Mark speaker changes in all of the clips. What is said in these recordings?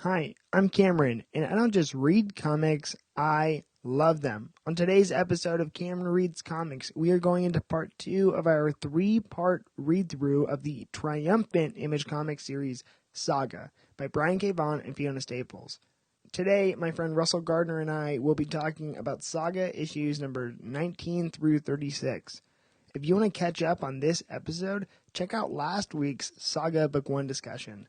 Speaker 1: Hi, I'm Cameron, and I don't just read comics, I love them. On today's episode of Cameron Reads Comics, we are going into part 2 of our 3-part read-through of the triumphant Image Comics series Saga by Brian K. Vaughan and Fiona Staples. Today, my friend Russell Gardner and I will be talking about Saga issues number 19 through 36. If you want to catch up on this episode, check out last week's Saga Book 1 discussion.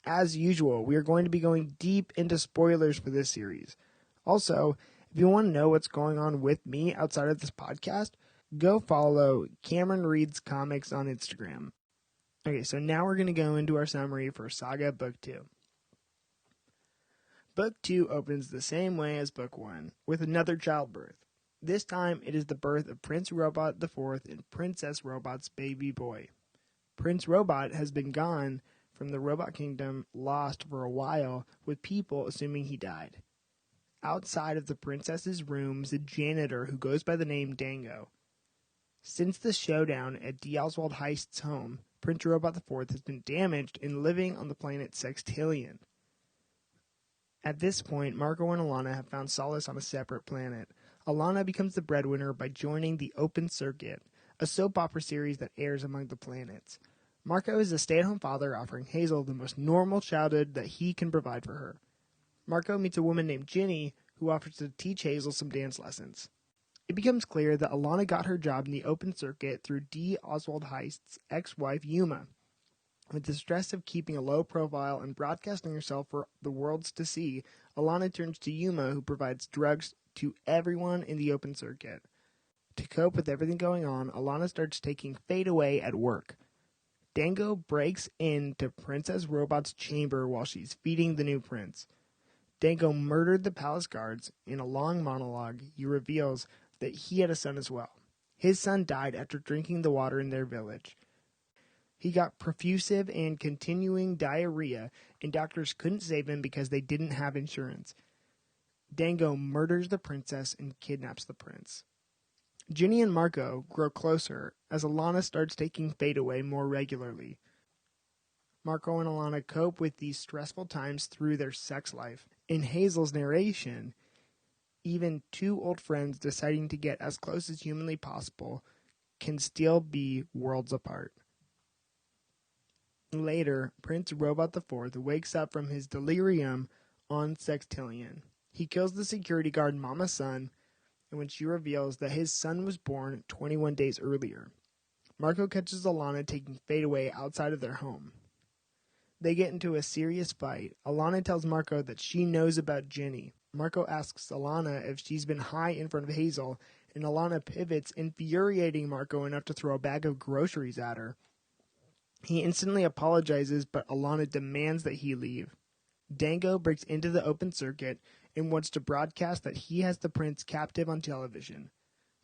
Speaker 1: As usual, we are going to be going deep into spoilers for this series. Also, if you want to know what's going on with me outside of this podcast, go follow Cameron Reads Comics on Instagram. Okay, so now we're going to go into our summary for Saga Book 2. Book 2 opens the same way as Book 1, with another childbirth. This time, it is the birth of Prince Robot IV and Princess Robot's baby boy. Prince Robot has been gone from the Robot Kingdom, lost for a while, with people assuming he died. Outside of the princess's room is a janitor who goes by the name Dengo. Since the showdown at D. Oswald Heist's home, Prince Robot IV has been damaged and living on the planet Sextillion. At this point, Marco and Alana have found solace on a separate planet. Alana becomes the breadwinner by joining the Open Circuit, a soap opera series that airs among the planets. Marco is a stay-at-home father offering Hazel the most normal childhood that he can provide for her. Marco meets a woman named Ginny who offers to teach Hazel some dance lessons. It becomes clear that Alana got her job in the Open Circuit through D. Oswald Heist's ex-wife Yuma. With the stress of keeping a low profile and broadcasting herself for the worlds to see, Alana turns to Yuma, who provides drugs to everyone in the Open Circuit. To cope with everything going on, Alana starts taking Fade away at work. Dengo breaks into Princess Robot's chamber while she's feeding the new prince. Dengo murdered the palace guards. In a long monologue, he reveals that he had a son as well. His son died after drinking the water in their village. He got profusive and continuing diarrhea, and doctors couldn't save him because they didn't have insurance. Dengo murders the princess and kidnaps the prince. Ginny and Marco grow closer as Alana starts taking Fade away more regularly. Marco and Alana cope with these stressful times through their sex life. In Hazel's narration, even two old friends deciding to get as close as humanly possible can still be worlds apart. Later, Prince Robot IV wakes up from his delirium on Sextillion. He kills the security guard Mama's son, and when she reveals that his son was born 21 days earlier. Marco catches Alana taking Fade away outside of their home. They get into a serious fight. Alana tells Marco that she knows about Ginny. Marco asks Alana if she's been high in front of Hazel, and Alana pivots, infuriating Marco enough to throw a bag of groceries at her. He instantly apologizes, but Alana demands that he leave. Dengo breaks into the Open Circuit and wants to broadcast that he has the prince captive on television.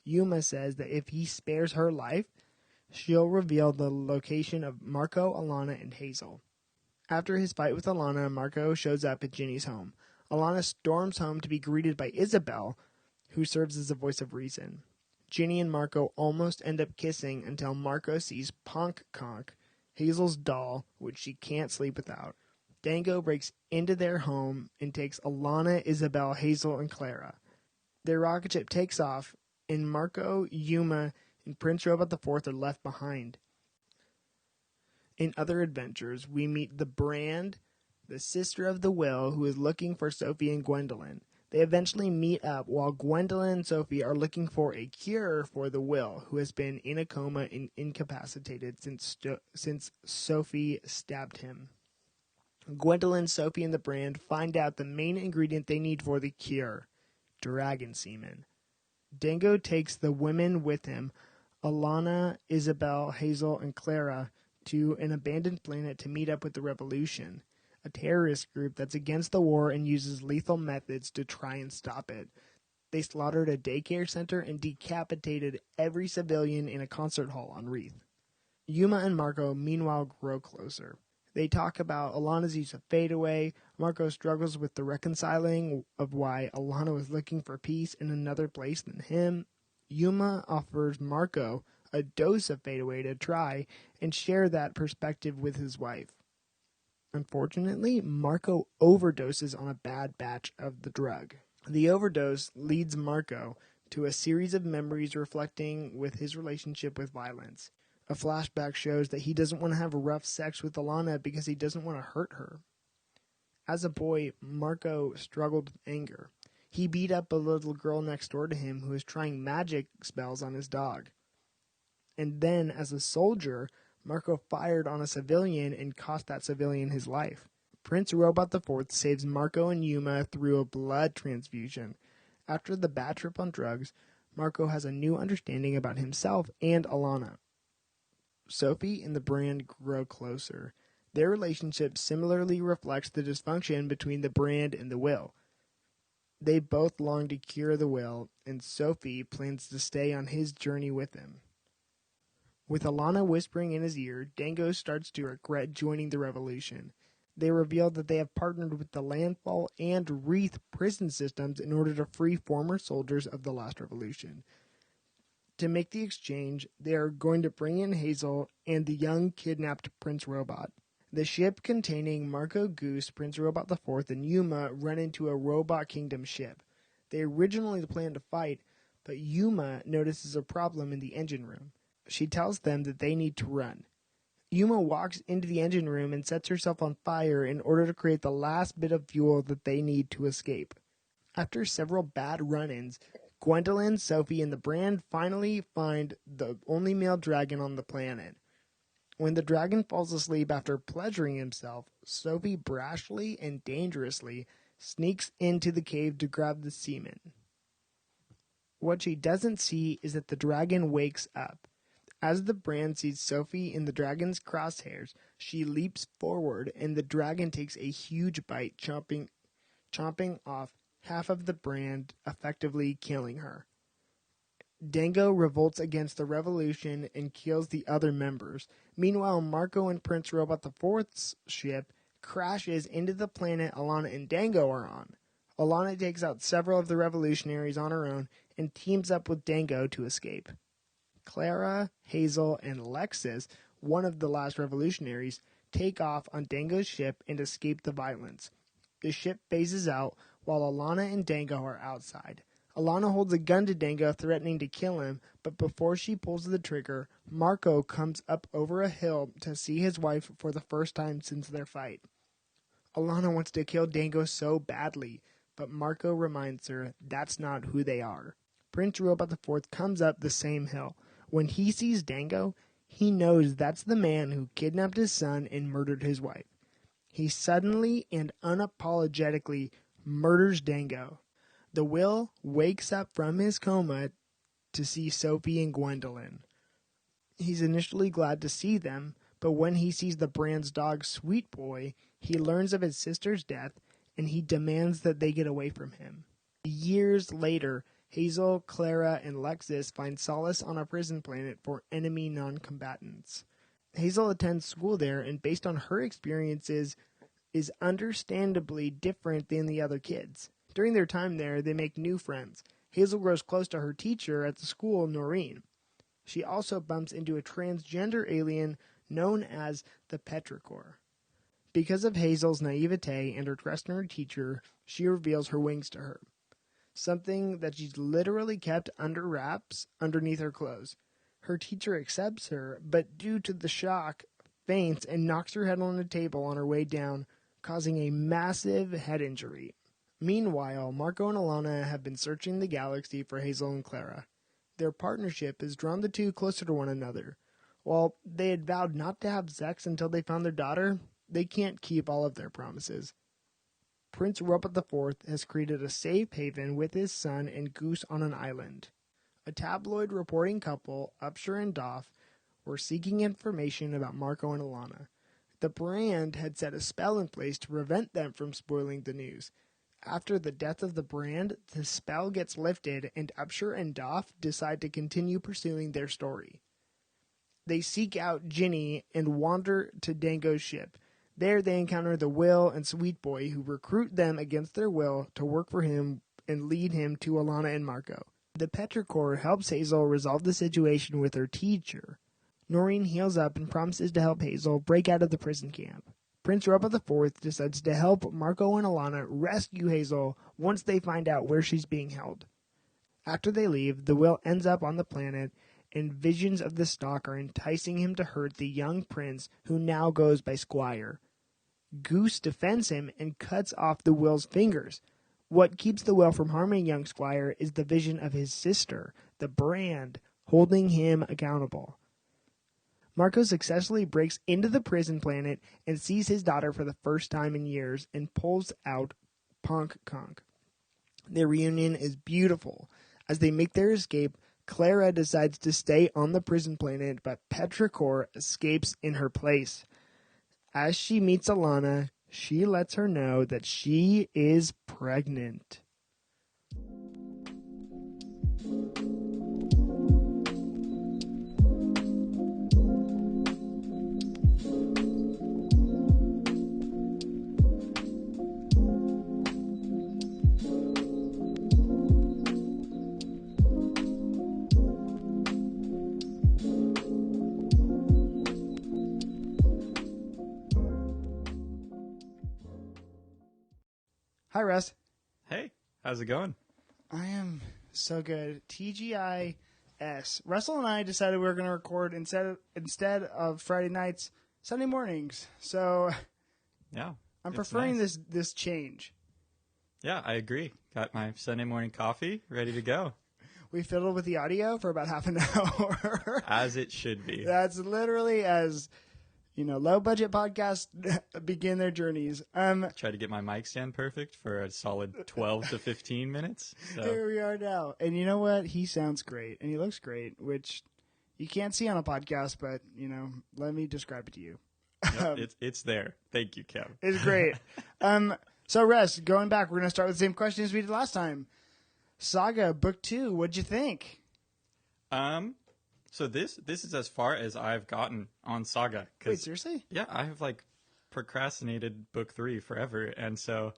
Speaker 1: Yuma says that if he spares her life, she'll reveal the location of Marco, Alana, and Hazel. After his fight with Alana, Marco shows up at Ginny's home. Alana storms home to be greeted by Isabel, who serves as a voice of reason. Ginny and Marco almost end up kissing until Marco sees Ponk Conk, Hazel's doll, which she can't sleep without. Dengo breaks into their home and takes Alana, Isabel, Hazel, and Klara. Their rocket ship takes off, and Marco, Yuma, and Prince Robot IV are left behind. In other adventures, we meet the Brand, the sister of the Will, who is looking for Sophie and Gwendolyn. They eventually meet up while Gwendolyn and Sophie are looking for a cure for the Will, who has been in a coma and incapacitated since Sophie stabbed him. Gwendolyn, Sophie, and the Brand find out the main ingredient they need for the cure, dragon semen. Dengo takes the women with him, Alana, Isabel, Hazel, and Klara, to an abandoned planet to meet up with the Revolution, a terrorist group that's against the war and uses lethal methods to try and stop it. They slaughtered a daycare center and decapitated every civilian in a concert hall on Wreath. Yuma and Marco, meanwhile, grow closer. They talk about Alana's use of Fade away. Marco struggles with the reconciling of why Alana was looking for peace in another place than him. Yuma offers Marco a dose of Fade away to try and share that perspective with his wife. Unfortunately, Marco overdoses on a bad batch of the drug. The overdose leads Marco to a series of memories reflecting with his relationship with violence. A flashback shows that he doesn't want to have rough sex with Alana because he doesn't want to hurt her. As a boy, Marco struggled with anger. He beat up a little girl next door to him who was trying magic spells on his dog. And then, as a soldier, Marco fired on a civilian and cost that civilian his life. Prince Robot IV saves Marco and Yuma through a blood transfusion. After the bad trip on drugs, Marco has a new understanding about himself and Alana. Sophie and the brand grow closer. Their relationship similarly reflects the dysfunction between the brand and the will. They both long to cure the will, and Sophie plans to stay on his journey with him. With Alana whispering in his ear, Dengo starts to regret joining the revolution. They reveal that they have partnered with the Landfall and Wreath prison systems in order to free former soldiers of the last revolution. To make the exchange, they are going to bring in Hazel and the young kidnapped Prince Robot. The ship containing Marco, Goose, Prince Robot IV, and Yuma run into a Robot Kingdom ship. They originally planned to fight, but Yuma notices a problem in the engine room. She tells them that they need to run. Yuma walks into the engine room and sets herself on fire in order to create the last bit of fuel that they need to escape. After several bad run-ins, Gwendolyn, Sophie, and the brand finally find the only male dragon on the planet. When the dragon falls asleep after pleasuring himself, Sophie brashly and dangerously sneaks into the cave to grab the semen. What she doesn't see is that the dragon wakes up. As the brand sees Sophie in the dragon's crosshairs, she leaps forward and the dragon takes a huge bite, chomping off half of the brand, effectively killing her. Dengo revolts against the revolution and kills the other members. Meanwhile, Marco and Prince Robot IV's ship crashes into the planet Alana and Dengo are on. Alana takes out several of the revolutionaries on her own and teams up with Dengo to escape. Klara, Hazel, and Lexus, one of the last revolutionaries, take off on Dengo's ship and escape the violence. The ship phases out while Alana and Dengo are outside. Alana holds a gun to Dengo, threatening to kill him, but before she pulls the trigger, Marco comes up over a hill to see his wife for the first time since their fight. Alana wants to kill Dengo so badly, but Marco reminds her that's not who they are. Prince Robot IV comes up the same hill. When he sees Dengo, he knows that's the man who kidnapped his son and murdered his wife. He suddenly and unapologetically murders Dengo. The Will wakes up from his coma to see Sophie and Gwendolyn. He's initially glad to see them, but when he sees the brand's dog Sweet Boy, he learns of his sister's death and he demands that they get away from him. Years later, Hazel, Klara, and Lexus find solace on a prison planet for enemy non-combatants. Hazel attends school there and based on her experiences is understandably different than the other kids. During their time there, they make new friends. Hazel grows close to her teacher at the school, Noreen. She also bumps into a transgender alien known as the Petrichor. Because of Hazel's naivete and her trust in her teacher, she reveals her wings to her. Something that she's literally kept under wraps underneath her clothes. Her teacher accepts her, but due to the shock, faints and knocks her head on a table on her way down, causing a massive head injury. Meanwhile, Marco and Alana have been searching the galaxy for Hazel and Klara. Their partnership has drawn the two closer to one another. While they had vowed not to have sex until they found their daughter, they can't keep all of their promises. Prince Robot IV has created a safe haven with his son and Goose on an island. A tabloid reporting couple, Upshur and Doff, were seeking information about Marco and Alana. The brand had set a spell in place to prevent them from spoiling the news. After the death of the brand, the spell gets lifted and Upshur and Doff decide to continue pursuing their story. They seek out Ginny and wander to Dengo's ship. There they encounter the Will and Sweet Boy, who recruit them against their will to work for him and lead him to Alana and Marco. The Petrichor helps Hazel resolve the situation with her teacher. Noreen heals up and promises to help Hazel break out of the prison camp. Prince Robot IV decides to help Marco and Alana rescue Hazel once they find out where she's being held. After they leave, the will ends up on the planet, and visions of the stalk are enticing him to hurt the young prince who now goes by Squire. Goose defends him and cuts off the will's fingers. What keeps the will from harming young Squire is the vision of his sister, the Brand, holding him accountable. Marco successfully breaks into the prison planet and sees his daughter for the first time in years and pulls out Ponk Conk. Their reunion is beautiful. As they make their escape, Klara decides to stay on the prison planet, but Petrichor escapes in her place. As she meets Alana, she lets her know that she is pregnant. Hi, Russ.
Speaker 2: Hey, how's it going?
Speaker 1: I am so good. TGIS. Russell and I decided we were going to record instead of Friday nights, Sunday mornings. So
Speaker 2: Yeah,
Speaker 1: I'm preferring
Speaker 2: nice.
Speaker 1: this change.
Speaker 2: Yeah, I agree. Got my Sunday morning coffee ready to go.
Speaker 1: We fiddled with the audio for about half an hour.
Speaker 2: As it should be.
Speaker 1: That's literally as, low budget podcasts begin their journeys.
Speaker 2: Try to get my mic stand perfect for a solid 12 to 15 minutes. So.
Speaker 1: Here we are now. And you know what? He sounds great and he looks great, which you can't see on a podcast, but, let me describe it to you.
Speaker 2: Yep, it's there. Thank you, Kev.
Speaker 1: It's great. So, Russ, going back, we're going to start with the same question as we did last time. Saga, Book 2, what'd you think?
Speaker 2: So this is as far as I've gotten on Saga.
Speaker 1: Wait, seriously?
Speaker 2: Yeah, I have procrastinated Book 3 forever, and so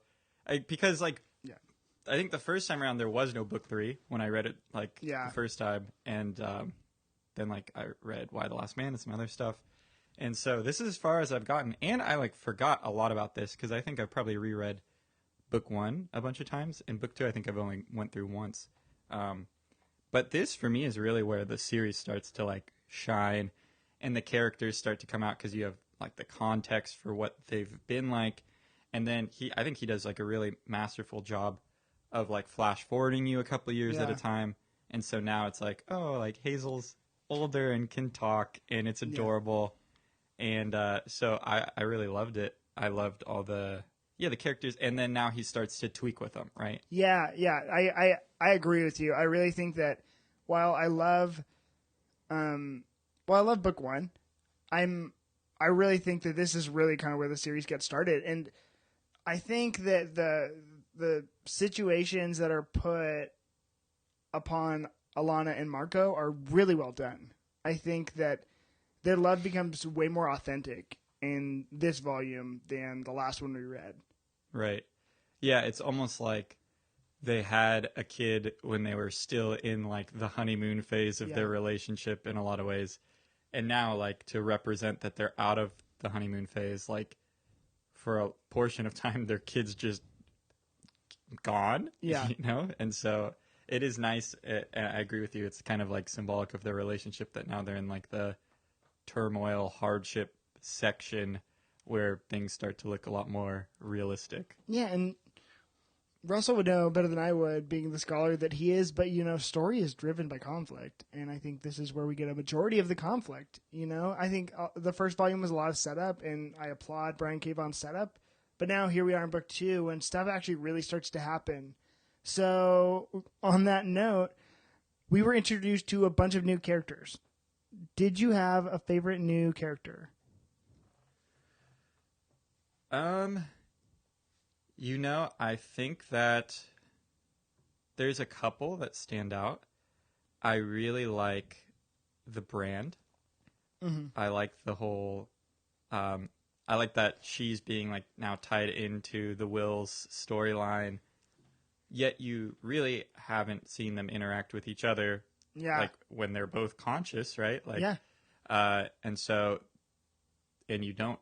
Speaker 2: I think the first time around there was no Book 3 when I read it the first time, and then I read Why the Last Man and some other stuff, and so this is as far as I've gotten, and I forgot a lot about this because I think I've probably reread Book 1 a bunch of times, and Book 2 I think I've only went through once. But this, for me, is really where the series starts to, shine and the characters start to come out because you have, the context for what they've been like. And then I think he does, a really masterful job of, flash forwarding you a couple of years at a time. And so now it's Hazel's older and can talk, and it's adorable. Yeah. And so I really loved it. I loved all the characters. And then now he starts to tweak with them, right?
Speaker 1: Yeah. I agree with you. I really think that while I love Book 1, I really think that this is really kind of where the series gets started. And I think that the situations that are put upon Alana and Marco are really well done. I think that their love becomes way more authentic in this volume than the last one we read.
Speaker 2: Right. Yeah, it's almost like they had a kid when they were still in the honeymoon phase of their relationship in a lot of ways. And now to represent that they're out of the honeymoon phase, for a portion of time their kid's just gone.
Speaker 1: Yeah.
Speaker 2: And so it is nice. I agree with you. It's kind of symbolic of their relationship that now they're in the turmoil, hardship section where things start to look a lot more realistic.
Speaker 1: Yeah, and Russell would know better than I would, being the scholar that he is, but, story is driven by conflict, and I think this is where we get a majority of the conflict, I think the first volume was a lot of setup, and I applaud Brian K. Vaughan's setup, but now here we are in Book 2, and stuff actually really starts to happen. So, on that note, we were introduced to a bunch of new characters. Did you have a favorite new character?
Speaker 2: I think that there's a couple that stand out. I really like the Brand. Mm-hmm. I like the whole, I like that she's being now tied into the Will's storyline, yet you really haven't seen them interact with each other.
Speaker 1: Yeah.
Speaker 2: When they're both conscious, right?
Speaker 1: Yeah.
Speaker 2: And so, and you don't,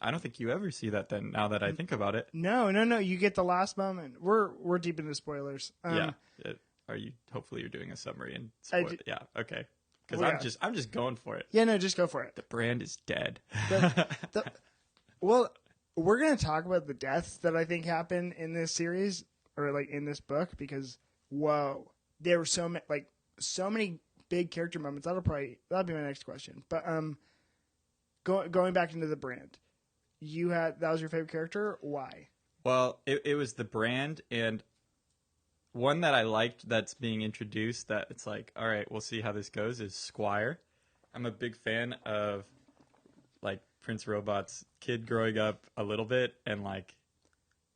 Speaker 2: I don't think you ever see that then, now that I think about it.
Speaker 1: No. You get the last moment. We're deep into spoilers.
Speaker 2: Yeah. Hopefully you're doing a summary and yeah, okay. Because I'm just going for it.
Speaker 1: Yeah, no, just go for it.
Speaker 2: The brand is dead.
Speaker 1: Well, we're going to talk about the deaths that I think happen in this series, or like in this book, because whoa, there were so many big character moments. That'll be my next question. But going back into the brand, that was your favorite character. Why?
Speaker 2: Well, it was the brand, and one that I liked that's being introduced that it's like, all right, we'll see how this goes, is Squire. I'm a big fan of like Prince Robot's kid growing up a little bit and like,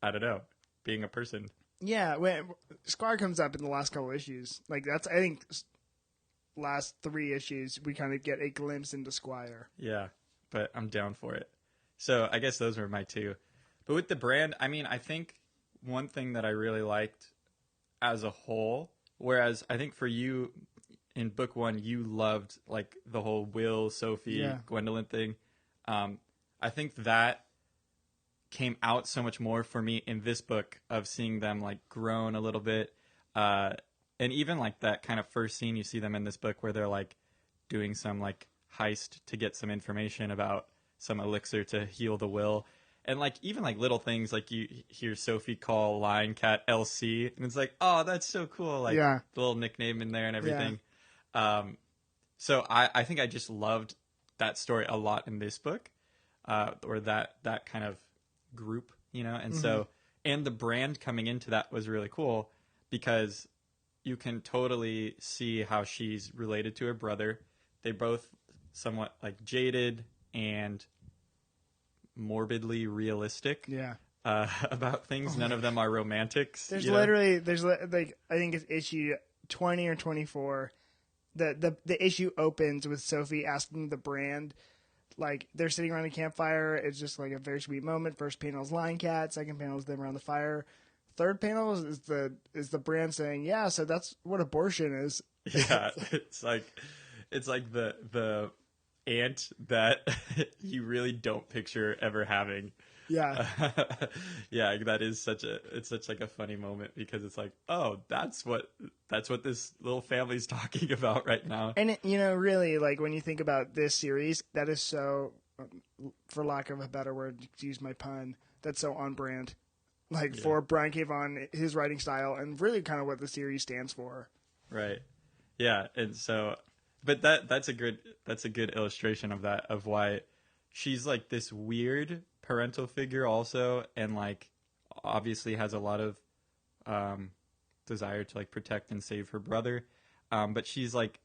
Speaker 2: I don't know, being a person.
Speaker 1: Yeah, when Squire comes up in the last couple issues, like I think last 3 issues we kind of get a glimpse into Squire.
Speaker 2: Yeah, but I'm down for it. So I guess those were my 2. But with the brand, I mean, I think one thing that I really liked as a whole, whereas I think for you in book 1, you loved like the whole Will, Sophie, Gwendolyn thing. I think that came out so much more for me in this book of seeing them like grown a little bit. And even like that kind of first scene you see them in this book where they're like doing some like heist to get some information about some elixir to heal the will. And like even like little things like you hear Sophie call Lion Cat LC, and it's like, oh, that's so cool, like the little nickname in there and everything. So I think I just loved that story a lot in this book, or that kind of group, you know. And so and the brand coming into that was really cool because you can totally see how she's related to her brother. They both somewhat like jaded and morbidly realistic about things. None of them are romantics.
Speaker 1: There's like I think it's issue 20 or 24. The issue opens with Sophie asking the brand, like they're sitting around a campfire. It's just like a very sweet moment. First panel is Lion Cat. Second panel is them around the fire. Third panel is the brand saying, yeah, so that's what abortion is.
Speaker 2: Yeah, it's like the aunt that you really don't picture ever having.
Speaker 1: Yeah.
Speaker 2: Yeah, that is such like a funny moment because it's like, oh, that's what this little family's talking about right now.
Speaker 1: And really, like when you think about this series, that is so, for lack of a better word, to use my pun, that's so on brand. Like for Brian K. Vaughan, his writing style, and really kind of what the series stands for.
Speaker 2: Right. Yeah, and so, but that's a good illustration of that, of why she's like this weird parental figure also, and like obviously has a lot of desire to like protect and save her brother, but she's like,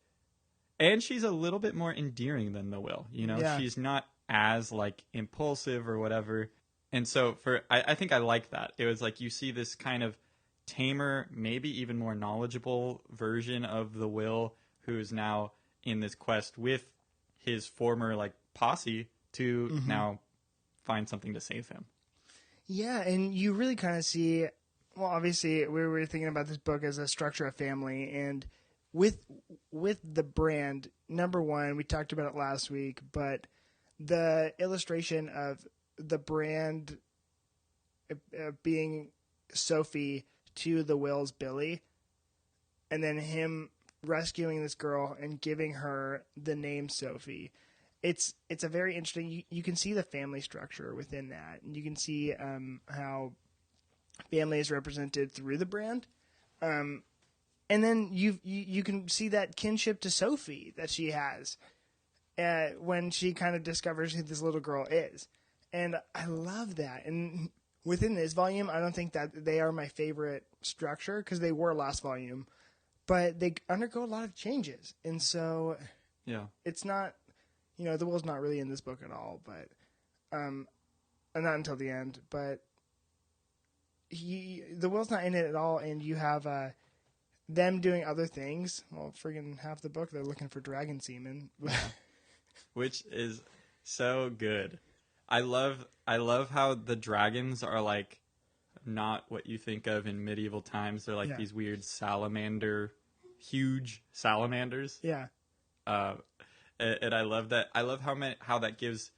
Speaker 2: and she's a little bit more endearing than the Will, you know. She's not as like impulsive or whatever. And so I think I like that. It was like you see this kind of tamer, maybe even more knowledgeable version of the Will, who is now in this quest with his former like posse to now find something to save him. Yeah,
Speaker 1: and you really kind of see, well, obviously we were thinking about this book as a structure of family, and with the brand, number one, we talked about it last week, but the illustration of the brand being Sophie to the Will's Billy, and then him rescuing this girl and giving her the name Sophie. It's a very interesting. You can see the family structure within that, and you can see how family is represented through the brand, and then you can see that kinship to Sophie that she has when she kind of discovers who this little girl is. And I love that. And within this volume, I don't think that they are my favorite structure because they were last volume, but they undergo a lot of changes. And so it's not, the Will's not really in this book at all, but and not until the end, but the Will's not in it at all. And you have them doing other things. Well, friggin' half the book, they're looking for dragon semen.
Speaker 2: Which is so good. I love how the dragons are like not what you think of in medieval times. They're like these weird huge salamanders.
Speaker 1: Yeah.
Speaker 2: And I love that. I love how that gives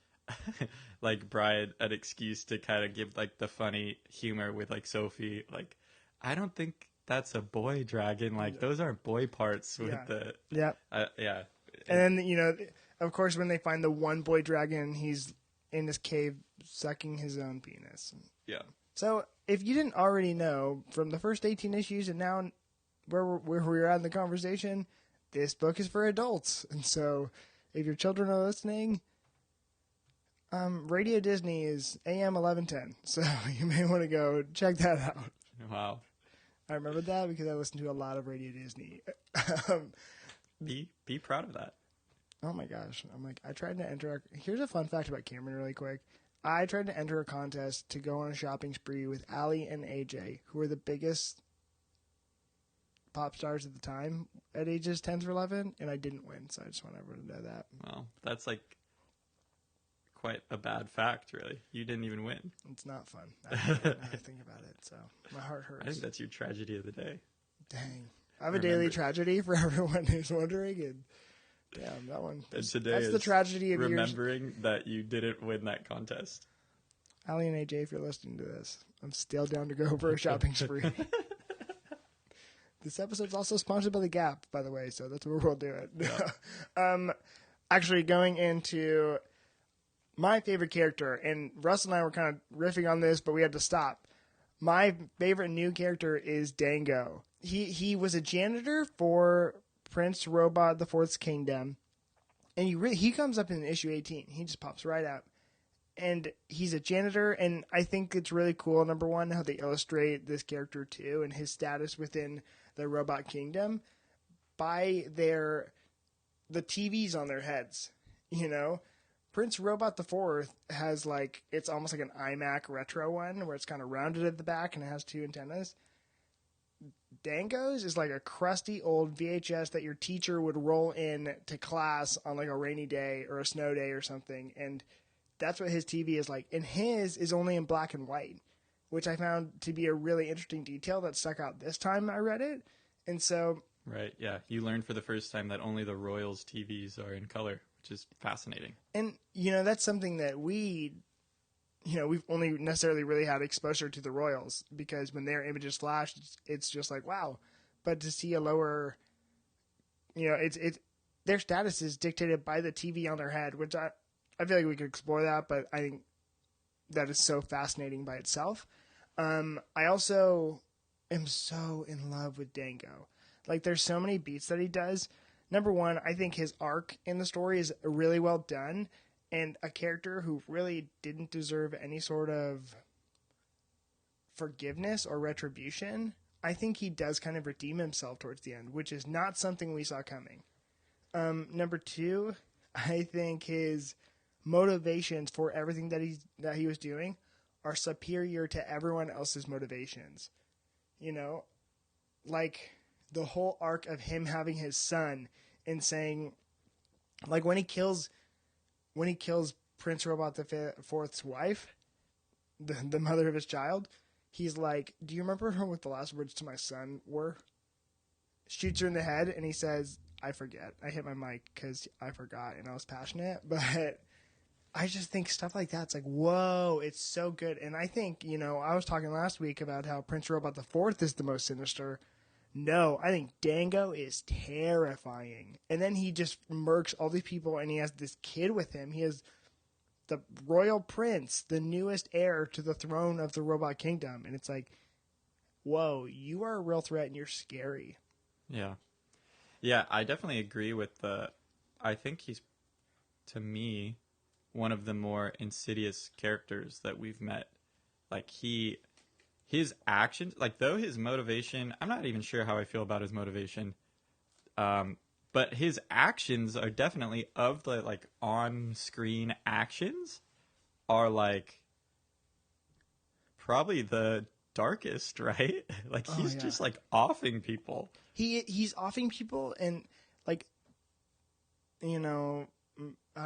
Speaker 2: like Brian an excuse to kind of give like the funny humor with like Sophie. Like, I don't think that's a boy dragon. Like, those aren't boy parts with the.
Speaker 1: Yeah.
Speaker 2: Yeah.
Speaker 1: And then, of course, when they find the one boy dragon, he's in his cave sucking his own penis.
Speaker 2: Yeah.
Speaker 1: So, if you didn't already know from the first 18 issues and now where we're at in the conversation, this book is for adults. And so, if your children are listening, Radio Disney is AM 1110. So, you may want to go check that out.
Speaker 2: Wow.
Speaker 1: I remember that because I listened to a lot of Radio Disney.
Speaker 2: Be proud of that.
Speaker 1: Oh my gosh. I tried to enter here's a fun fact about Cameron really quick. I tried to enter a contest to go on a shopping spree with Allie and AJ, who were the biggest pop stars at the time at ages 10 through 11, and I didn't win, so I just want everyone to know that.
Speaker 2: Well, that's like quite a bad fact, really. You didn't even win.
Speaker 1: It's not fun. I think about it, so my heart hurts.
Speaker 2: I think that's your tragedy of the day.
Speaker 1: Dang. I have a daily tragedy for everyone who's wondering, and damn, that one.
Speaker 2: And today
Speaker 1: that's the tragedy of
Speaker 2: remembering that you didn't win that contest.
Speaker 1: Allie and AJ, if you're listening to this, I'm still down to go for a shopping spree. This episode's also sponsored by The Gap, by the way, so that's where we'll do it. Yeah. Actually, going into my favorite character, and Russ and I were kind of riffing on this, but we had to stop. My favorite new character is Dengo. He was a janitor for Prince Robot the Fourth's Kingdom, and he comes up in issue 18. He just pops right out. And he's a janitor, and I think it's really cool, number one, how they illustrate this character, too, and his status within the Robot Kingdom by the TVs on their heads, Prince Robot the Fourth has, it's almost like an iMac retro one, where it's kind of rounded at the back, and it has two antennas. Dengo's is like a crusty old VHS that your teacher would roll in to class on, like, a rainy day or a snow day or something, and that's what his TV is like. And his is only in black and white, which I found to be a really interesting detail that stuck out this time I read it. And so...
Speaker 2: Right, yeah. You learned for the first time that only the Royals TVs are in color, which is fascinating.
Speaker 1: And, that's something that we've only necessarily really had exposure to the Royals, because when their images flash, it's just like, wow. But to see a lower... their status is dictated by the TV on their head, which I feel like we could explore that, but I think that is so fascinating by itself. I also am so in love with Dengo. Like, there's so many beats that he does. Number one, I think his arc in the story is really well done, and a character who really didn't deserve any sort of forgiveness or retribution. I think he does kind of redeem himself towards the end, which is not something we saw coming. Number two, I think his motivations for everything that he was doing are superior to everyone else's motivations. Like the whole arc of him having his son and saying, like, when he kills Prince Robot the Fourth's wife, the mother of his child, he's like, do you remember what the last words to my son were? Shoots her in the head, and he says, I forget. I hit my mic because I forgot and I was passionate, but I just think stuff like that's like, whoa, it's so good. And I think, I was talking last week about how Prince Robot the Fourth is the most sinister. No, I think Dengo is terrifying. And then he just murks all these people, and he has this kid with him. He has the royal prince, the newest heir to the throne of the Robot Kingdom. And it's like, whoa, you are a real threat and you're scary.
Speaker 2: Yeah. Yeah, I definitely agree with I think he's, to me, one of the more insidious characters that we've met. Like, his actions, like, though his motivation, I'm not even sure how I feel about his motivation, but his actions are definitely, of the, like, on-screen actions, are, like, probably the darkest, right? Like, he's just, like, offing people.
Speaker 1: He's offing people, and, like, I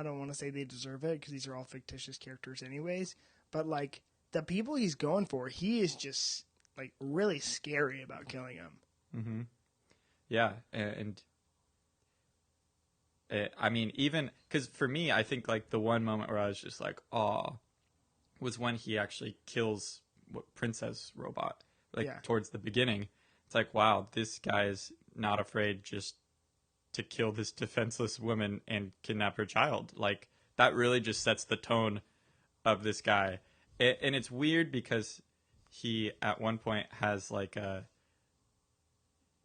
Speaker 1: don't want to say they deserve it, because these are all fictitious characters anyways, but, like, the people he's going for, he is just, like, really scary about killing them.
Speaker 2: Mm-hmm. Yeah, and I mean, even because for me, I think like the one moment where I was just like, "Oh," was when he actually kills Princess Robot, like towards the beginning. It's like, wow, this guy is not afraid just to kill this defenseless woman and kidnap her child. Like that really just sets the tone of this guy. And it's weird because he at one point has like a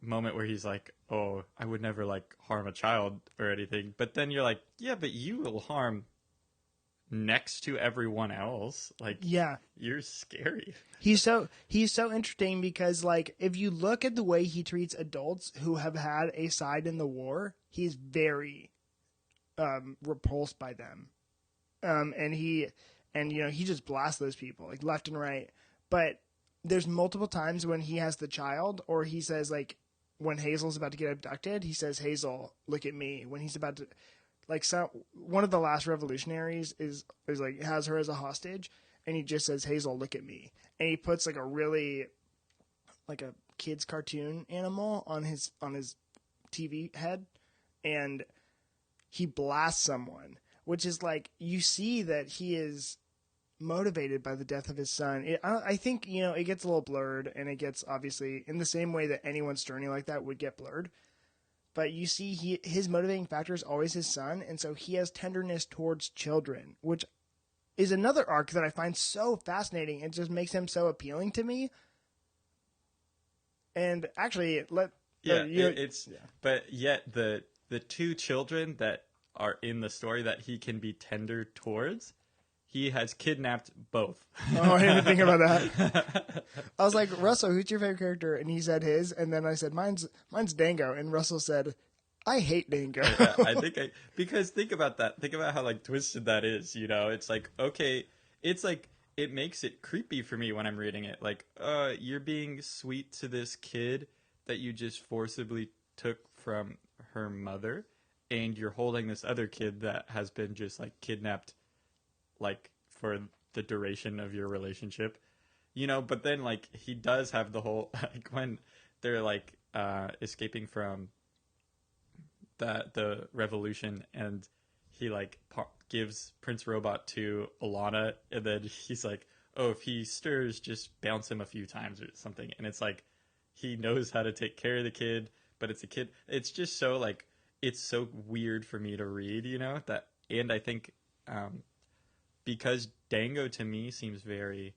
Speaker 2: moment where he's like, "Oh, I would never like harm a child or anything." But then you're like, "Yeah, but you will harm next to everyone else. Like, you're scary."
Speaker 1: He's so interesting because like if you look at the way he treats adults who have had a side in the war, he's very repulsed by them. And he just blasts those people like left and right. But there's multiple times when he has the child, or he says like when Hazel's about to get abducted, he says, "Hazel, look at me." When he's about to, like, one of the last revolutionaries is like has her as a hostage, and he just says, "Hazel, look at me," and he puts like a really like a kid's cartoon animal on his TV head, and he blasts someone, which is like you see that he is motivated by the death of his son. I think, it gets a little blurred, and it gets obviously in the same way that anyone's journey like that would get blurred. But you see his motivating factor is always his son, and so he has tenderness towards children, which is another arc that I find so fascinating. It just makes him so appealing to me. And actually, but
Speaker 2: yet the two children that are in the story that he can be tender towards, he has kidnapped both.
Speaker 1: Oh, I didn't think about that. I was like, "Russell, who's your favorite character?" And he said his, and then I said, mine's Dengo, and Russell said, "I hate Dengo."
Speaker 2: Because think about that. Think about how like twisted that is. It's like, okay, it's like it makes it creepy for me when I'm reading it. Like, you're being sweet to this kid that you just forcibly took from her mother, and you're holding this other kid that has been just like kidnapped, like for the duration of your relationship, but then like he does have the whole like when they're like escaping from the revolution, and he like gives Prince Robot to Alana, and then he's like, "Oh, if he stirs, just bounce him a few times or something." And it's like he knows how to take care of the kid, but it's a kid. It's just so like it's so weird for me to read, that. And I think because Dengo to me seems very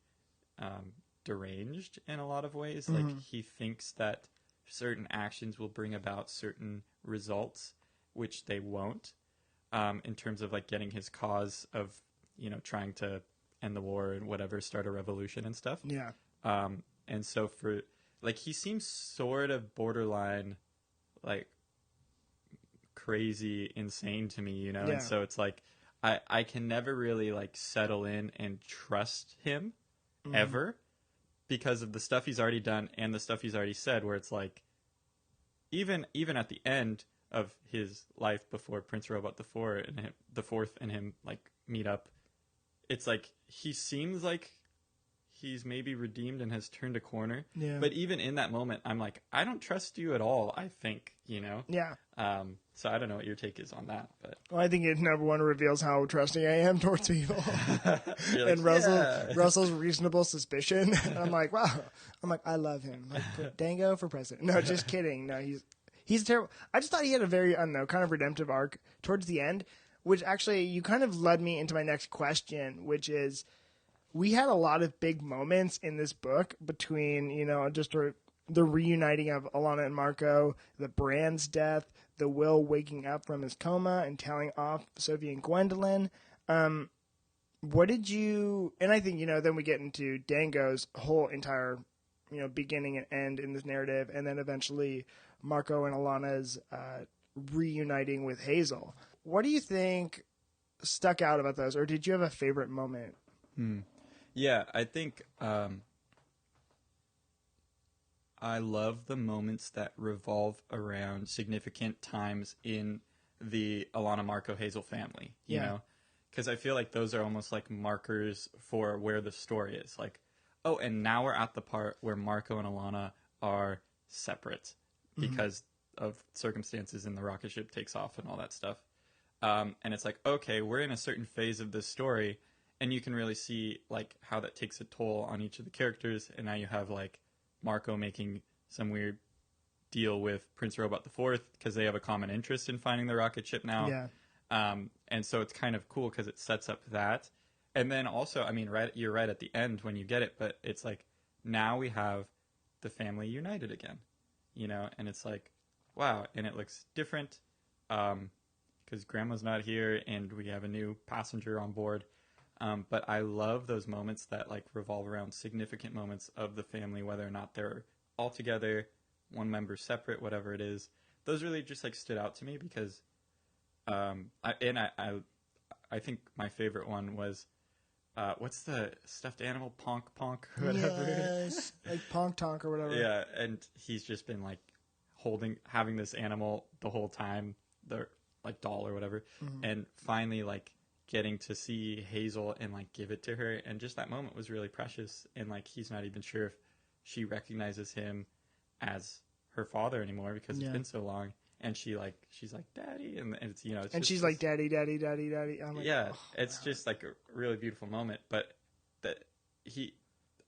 Speaker 2: deranged in a lot of ways. Mm-hmm. Like he thinks that certain actions will bring about certain results, which they won't, in terms of like getting his cause of, trying to end the war and whatever, start a revolution and stuff.
Speaker 1: Yeah.
Speaker 2: And so for like, he seems sort of borderline, like crazy, insane to me, Yeah. And so it's like, I can never really like settle in and trust him ever because of the stuff he's already done and the stuff he's already said, where it's like even at the end of his life before Prince Robot the Fourth and him like meet up, it's like he seems like he's maybe redeemed and has turned a corner.
Speaker 1: Yeah.
Speaker 2: But even in that moment, I'm like, I don't trust you at all, I think,
Speaker 1: Yeah.
Speaker 2: So I don't know what your take is on that. But
Speaker 1: well, I think it number one reveals how trusting I am towards people.
Speaker 2: Like,
Speaker 1: and Russell's reasonable suspicion. And I'm like, wow. I'm like, I love him. Like, put Dengo for president. No, just kidding. No, he's terrible. I just thought he had a very, I don't know, kind of redemptive arc towards the end, which actually you kind of led me into my next question, which is, we had a lot of big moments in this book between, the reuniting of Alana and Marco, the Brand's death, the Will waking up from his coma and telling off Sophie and Gwendolyn. What did you... And I think, then we get into Dango's whole entire, beginning and end in this narrative, and then eventually Marco and Alana's reuniting with Hazel. What do you think stuck out about those, or did you have a favorite moment?
Speaker 2: Yeah, I think I love the moments that revolve around significant times in the Alana, Marco, Hazel family, you know? Because I feel like those are almost like markers for where the story is. Like, oh, and now we're at the part where Marco and Alana are separate because of circumstances and the rocket ship takes off and all that stuff. And it's like, okay, we're in a certain phase of this story, and you can really see like how that takes a toll on each of the characters. And now you have like Marco making some weird deal with Prince Robot the Fourth because they have a common interest in finding the rocket ship now.
Speaker 1: Yeah.
Speaker 2: And so it's kind of cool because it sets up that. And then also, I mean, you're right at the end when you get it, but it's like now we have the family united again, you know, and it's like, wow, and it looks different because Grandma's not here and we have a new passenger on board. But I love those moments that like revolve around significant moments of the family, whether or not they're all together, one member separate, whatever it is. Those really just like stood out to me because I think my favorite one was what's the stuffed animal, Ponk Ponk or whatever.
Speaker 1: Yes, like Ponk Tonk or whatever.
Speaker 2: Yeah, and he's just been like having this animal the whole time, the like doll or whatever, and finally like getting to see Hazel and like give it to her, and just that moment was really precious. And like he's not even sure if she recognizes him as her father anymore because it's been so long. And she's like, Daddy, and it's, you know, it's
Speaker 1: and
Speaker 2: just,
Speaker 1: she's like, Daddy, Daddy, Daddy, Daddy. I'm like,
Speaker 2: yeah,
Speaker 1: oh,
Speaker 2: it's
Speaker 1: wow.
Speaker 2: just like a really beautiful moment. But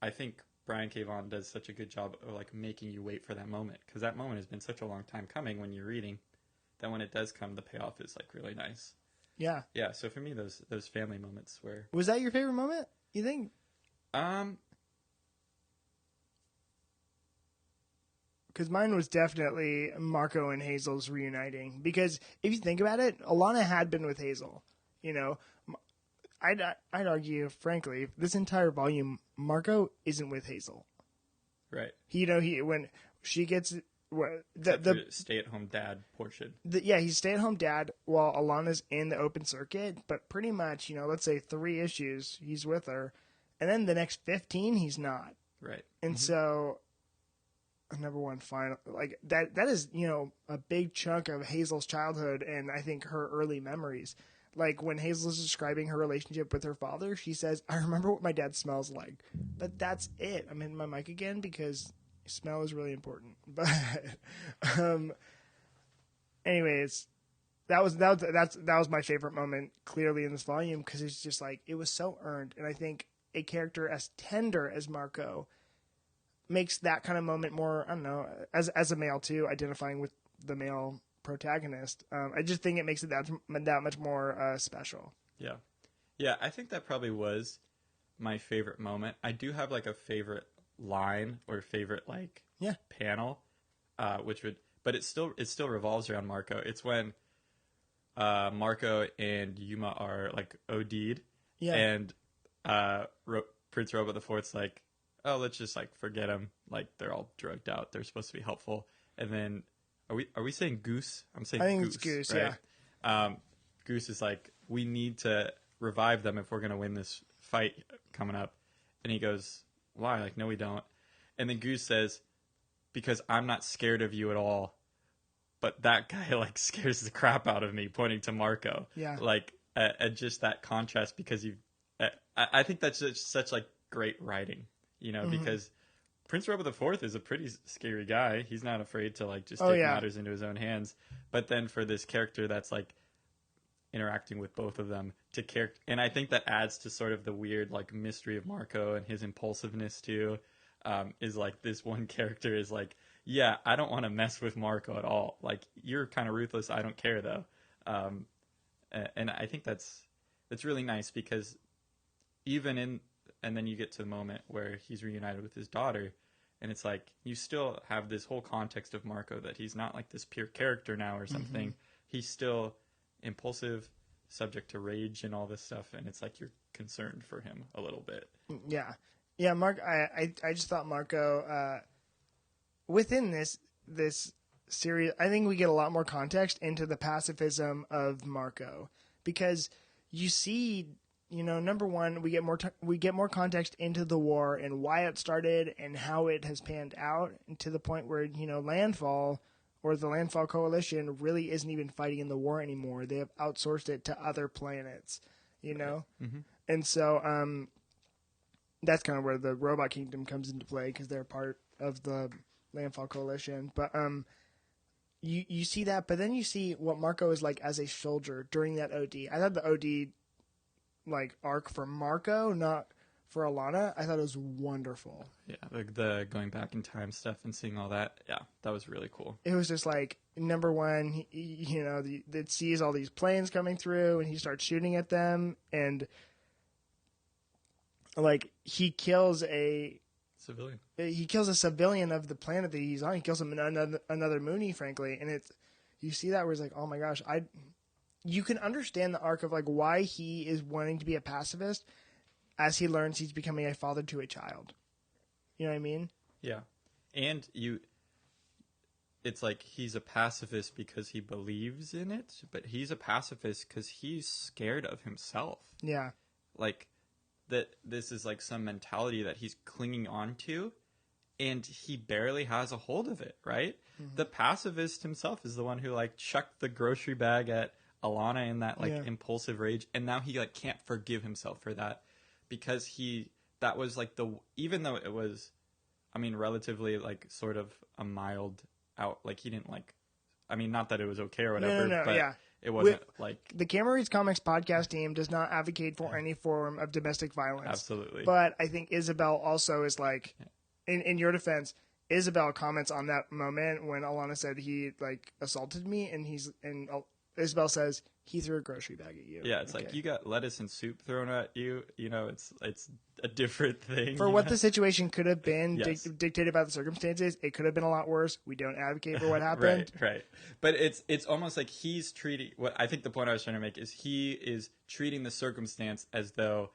Speaker 2: I think Brian K. Vaughan does such a good job of like making you wait for that moment because that moment has been such a long time coming when you're reading that when it does come, the payoff is like really nice.
Speaker 1: Yeah.
Speaker 2: Yeah. So for me, those family moments were.
Speaker 1: Was that your favorite moment? You think? Because mine was definitely Marco and Hazel's reuniting. Because if you think about it, Alana had been with Hazel. You know, I'd argue, frankly, this entire volume, Marco isn't with Hazel.
Speaker 2: Right.
Speaker 1: When she gets
Speaker 2: the stay-at-home dad portion.
Speaker 1: He's stay-at-home dad while Alana's in the open circuit. But pretty much, let's say 3 issues he's with her, and then the next 15 he's not.
Speaker 2: Right.
Speaker 1: And so. Number one final like that is a big chunk of Hazel's childhood and I think her early memories. Like when Hazel is describing her relationship with her father, she says, I remember what my dad smells like, but that's it. I'm in my mic again because smell is really important. But anyways, that was my favorite moment clearly in this volume because it's just like it was so earned. And I think a character as tender as Marco makes that kind of moment more, I don't know, as a male too, identifying with the male protagonist. I just think it makes it that much more special.
Speaker 2: Yeah. Yeah, I think that probably was my favorite moment. I do have like a favorite line or favorite panel, but it still revolves around Marco. It's when Marco and Yuma are like OD'd, and Prince Robot the Fourth's like, oh, let's just like forget them. Like they're all drugged out. They're supposed to be helpful. And then are we saying Goose? I'm saying
Speaker 1: I think
Speaker 2: Goose,
Speaker 1: it's Goose,
Speaker 2: right?
Speaker 1: yeah.
Speaker 2: Goose is like, we need to revive them if we're going to win this fight coming up. And he goes, why? Like, no, we don't. And then Goose says, because I'm not scared of you at all. But that guy like scares the crap out of me, pointing to Marco.
Speaker 1: Yeah.
Speaker 2: Like, just that contrast because I think that's just such like great writing. Because Prince Robot the Fourth is a pretty scary guy. He's not afraid to like just take matters into his own hands. But then for this character that's like interacting with both of them and I think that adds to sort of the weird like mystery of Marco and his impulsiveness too. Is like this one character is like, yeah, I don't want to mess with Marco at all. Like you're kind of ruthless. I don't care though. And I think that's really nice because and then you get to the moment where he's reunited with his daughter, and it's like you still have this whole context of Marco that he's not like this pure character now or something. Mm-hmm. He's still impulsive, subject to rage and all this stuff, and it's like you're concerned for him a little bit.
Speaker 1: Yeah. Yeah, I just thought Marco, within this series, I think we get a lot more context into the pacifism of Marco because you see... number one, we get more context into the war and why it started and how it has panned out, and to the point where Landfall or the Landfall Coalition really isn't even fighting in the war anymore. They have outsourced it to other planets,
Speaker 2: Mm-hmm.
Speaker 1: and so that's kind of where the Robot Kingdom comes into play because they're part of the Landfall Coalition. But you see that, but then you see what Marco is like as a soldier during that OD. I thought the OD like arc for Marco, not for Alana, I thought it was wonderful.
Speaker 2: Yeah, the going back in time stuff and seeing all that. Yeah, that was really cool.
Speaker 1: It was just like, number one, it sees all these planes coming through, and he starts shooting at them, and like he kills a
Speaker 2: civilian.
Speaker 1: He kills a civilian of the planet that he's on. He kills him in another Mooney, frankly, and you see that where it's like, oh my gosh, you can understand the arc of like why he is wanting to be a pacifist as he learns he's becoming a father to a child. You know what I mean?
Speaker 2: Yeah. And it's like he's a pacifist because he believes in it, but he's a pacifist because he's scared of himself.
Speaker 1: Yeah.
Speaker 2: Like, that this is like some mentality that he's clinging on to, and he barely has a hold of it, right? Mm-hmm. The pacifist himself is the one who like chucked the grocery bag at Alana in that like impulsive rage, and now he like can't forgive himself for that. Because that was like even though it was, I mean, relatively like sort of a mild out, like he didn't like, I mean, not that it was okay or whatever, but it wasn't like.
Speaker 1: The Camera Reads Comics podcast team does not advocate for any form of domestic violence.
Speaker 2: Absolutely.
Speaker 1: But I think Isabel also is like, in your defense, Isabel comments on that moment when Alana said he like assaulted me, and Isabel says, he threw a grocery bag at you.
Speaker 2: Yeah, it's like you got lettuce and soup thrown at you. You know, it's a different thing.
Speaker 1: For what the situation could have been, dictated by the circumstances, it could have been a lot worse. We don't advocate for what happened.
Speaker 2: Right. But it's almost like he's treating, what I think the point I was trying to make is he is treating the circumstance as though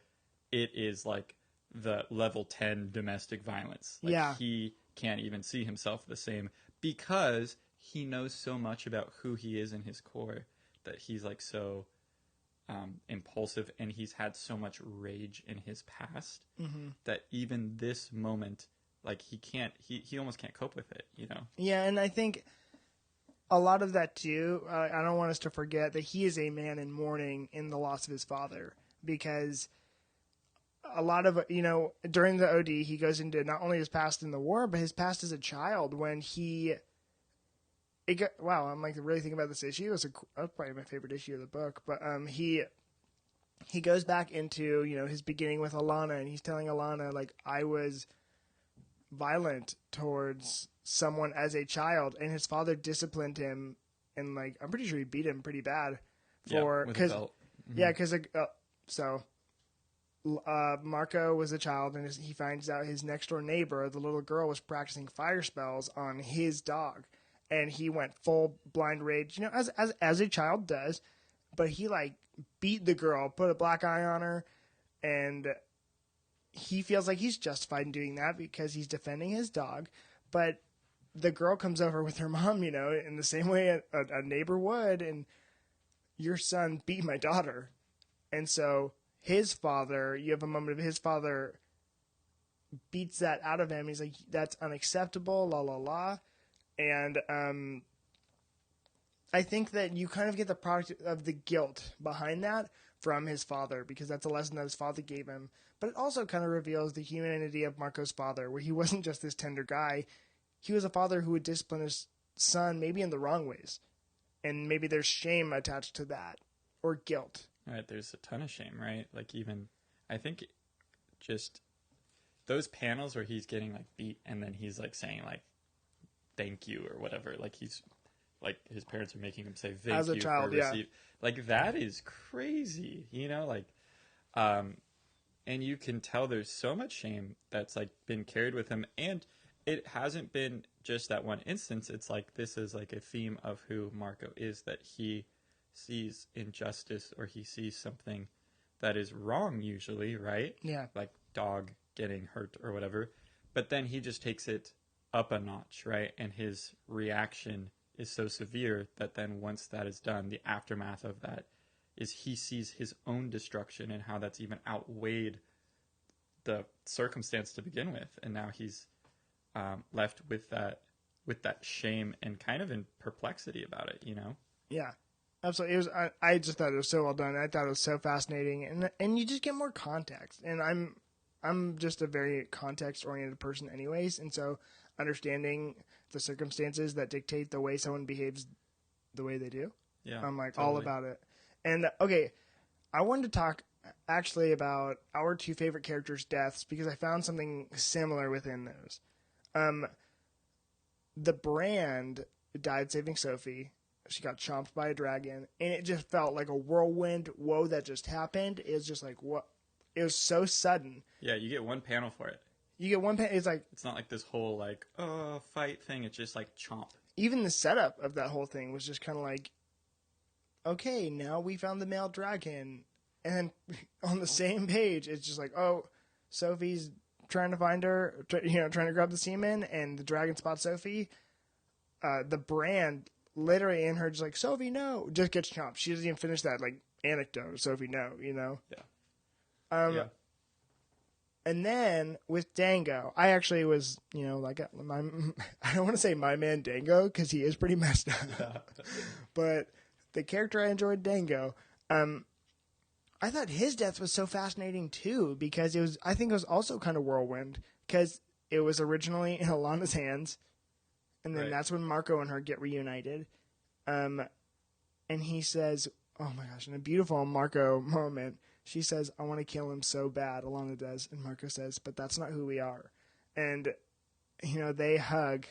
Speaker 2: it is like the level 10 domestic violence. Like he can't even see himself the same because he knows so much about who he is in his core. That he's like so impulsive, and he's had so much rage in his past that even this moment, like he almost can't cope with it, you know?
Speaker 1: Yeah, and I think a lot of that too, I don't want us to forget that he is a man in mourning in the loss of his father, because a lot of, during the OD, he goes into not only his past in the war, but his past as a child when wow, I'm like really thinking about this issue. That was probably my favorite issue of the book. But he goes back into his beginning with Alana, and he's telling Alana like, I was violent towards someone as a child, and his father disciplined him, and like I'm pretty sure he beat him pretty bad because Marco was a child, and he finds out his next door neighbor, the little girl, was practicing fire spells on his dog. And he went full blind rage, as a child does. But he like beat the girl, put a black eye on her, and he feels like he's justified in doing that because he's defending his dog. But the girl comes over with her mom, in the same way a neighbor would, and your son beat my daughter. And so his father, you have a moment of his father beats that out of him. He's like, that's unacceptable, la la la. And I think that you kind of get the product of the guilt behind that from his father, because that's a lesson that his father gave him. But it also kind of reveals the humanity of Marco's father, where he wasn't just this tender guy. He was a father who would discipline his son maybe in the wrong ways. And maybe there's shame attached to that, or guilt.
Speaker 2: Right, there's a ton of shame, right? Like even, I think just those panels where he's getting like beat and then he's like saying like, thank you or whatever, like he's like his parents are making him say thank
Speaker 1: as a
Speaker 2: you
Speaker 1: child,
Speaker 2: for receive, like that is crazy, like and you can tell there's so much shame that's like been carried with him, and it hasn't been just that one instance. It's like this is like a theme of who Marco is, that he sees injustice or he sees something that is wrong usually, right? Like dog getting hurt or whatever, but then he just takes it up a notch, right? And his reaction is so severe that then once that is done, the aftermath of that is he sees his own destruction and how that's even outweighed the circumstance to begin with, and now he's left with that shame and kind of in perplexity about it,
Speaker 1: Yeah, absolutely. It was. I just thought it was so well done. I thought it was so fascinating, and you just get more context. And I'm just a very context-oriented person anyways, and so understanding the circumstances that dictate the way someone behaves the way they do, I'm like totally. All about it. And okay, I wanted to talk actually about our two favorite characters' deaths because I found something similar within those. The Brand died saving Sophie. She got chomped by a dragon, and it just felt like a whirlwind woe that just happened. It was just like, what? It was so sudden.
Speaker 2: Yeah, you get one panel for it.
Speaker 1: You get one panel. It's like...
Speaker 2: It's not like this whole, like, fight thing. It's just like chomp.
Speaker 1: Even the setup of that whole thing was just kind of like, okay, now we found the male dragon. And on the same page, it's just like, oh, Sophie's trying to find her, trying to grab the semen, and the dragon spots Sophie. The Brand, literally in her, just like, Sophie, no, just gets chomped. She doesn't even finish that, like, anecdote, Sophie, no,
Speaker 2: Yeah.
Speaker 1: Yeah. And then with Dengo, I actually was, like, I don't want to say my man Dengo, because he is pretty messed up. Yeah. But the character I enjoyed, Dengo, I thought his death was so fascinating too, because I think it was also kind of whirlwind, because it was originally in Alana's hands, and then that's when Marco and her get reunited. And he says, oh my gosh, in a beautiful Marco moment, she says, I want to kill him so bad, Alana does, and Marco says, but that's not who we are. And, they hug,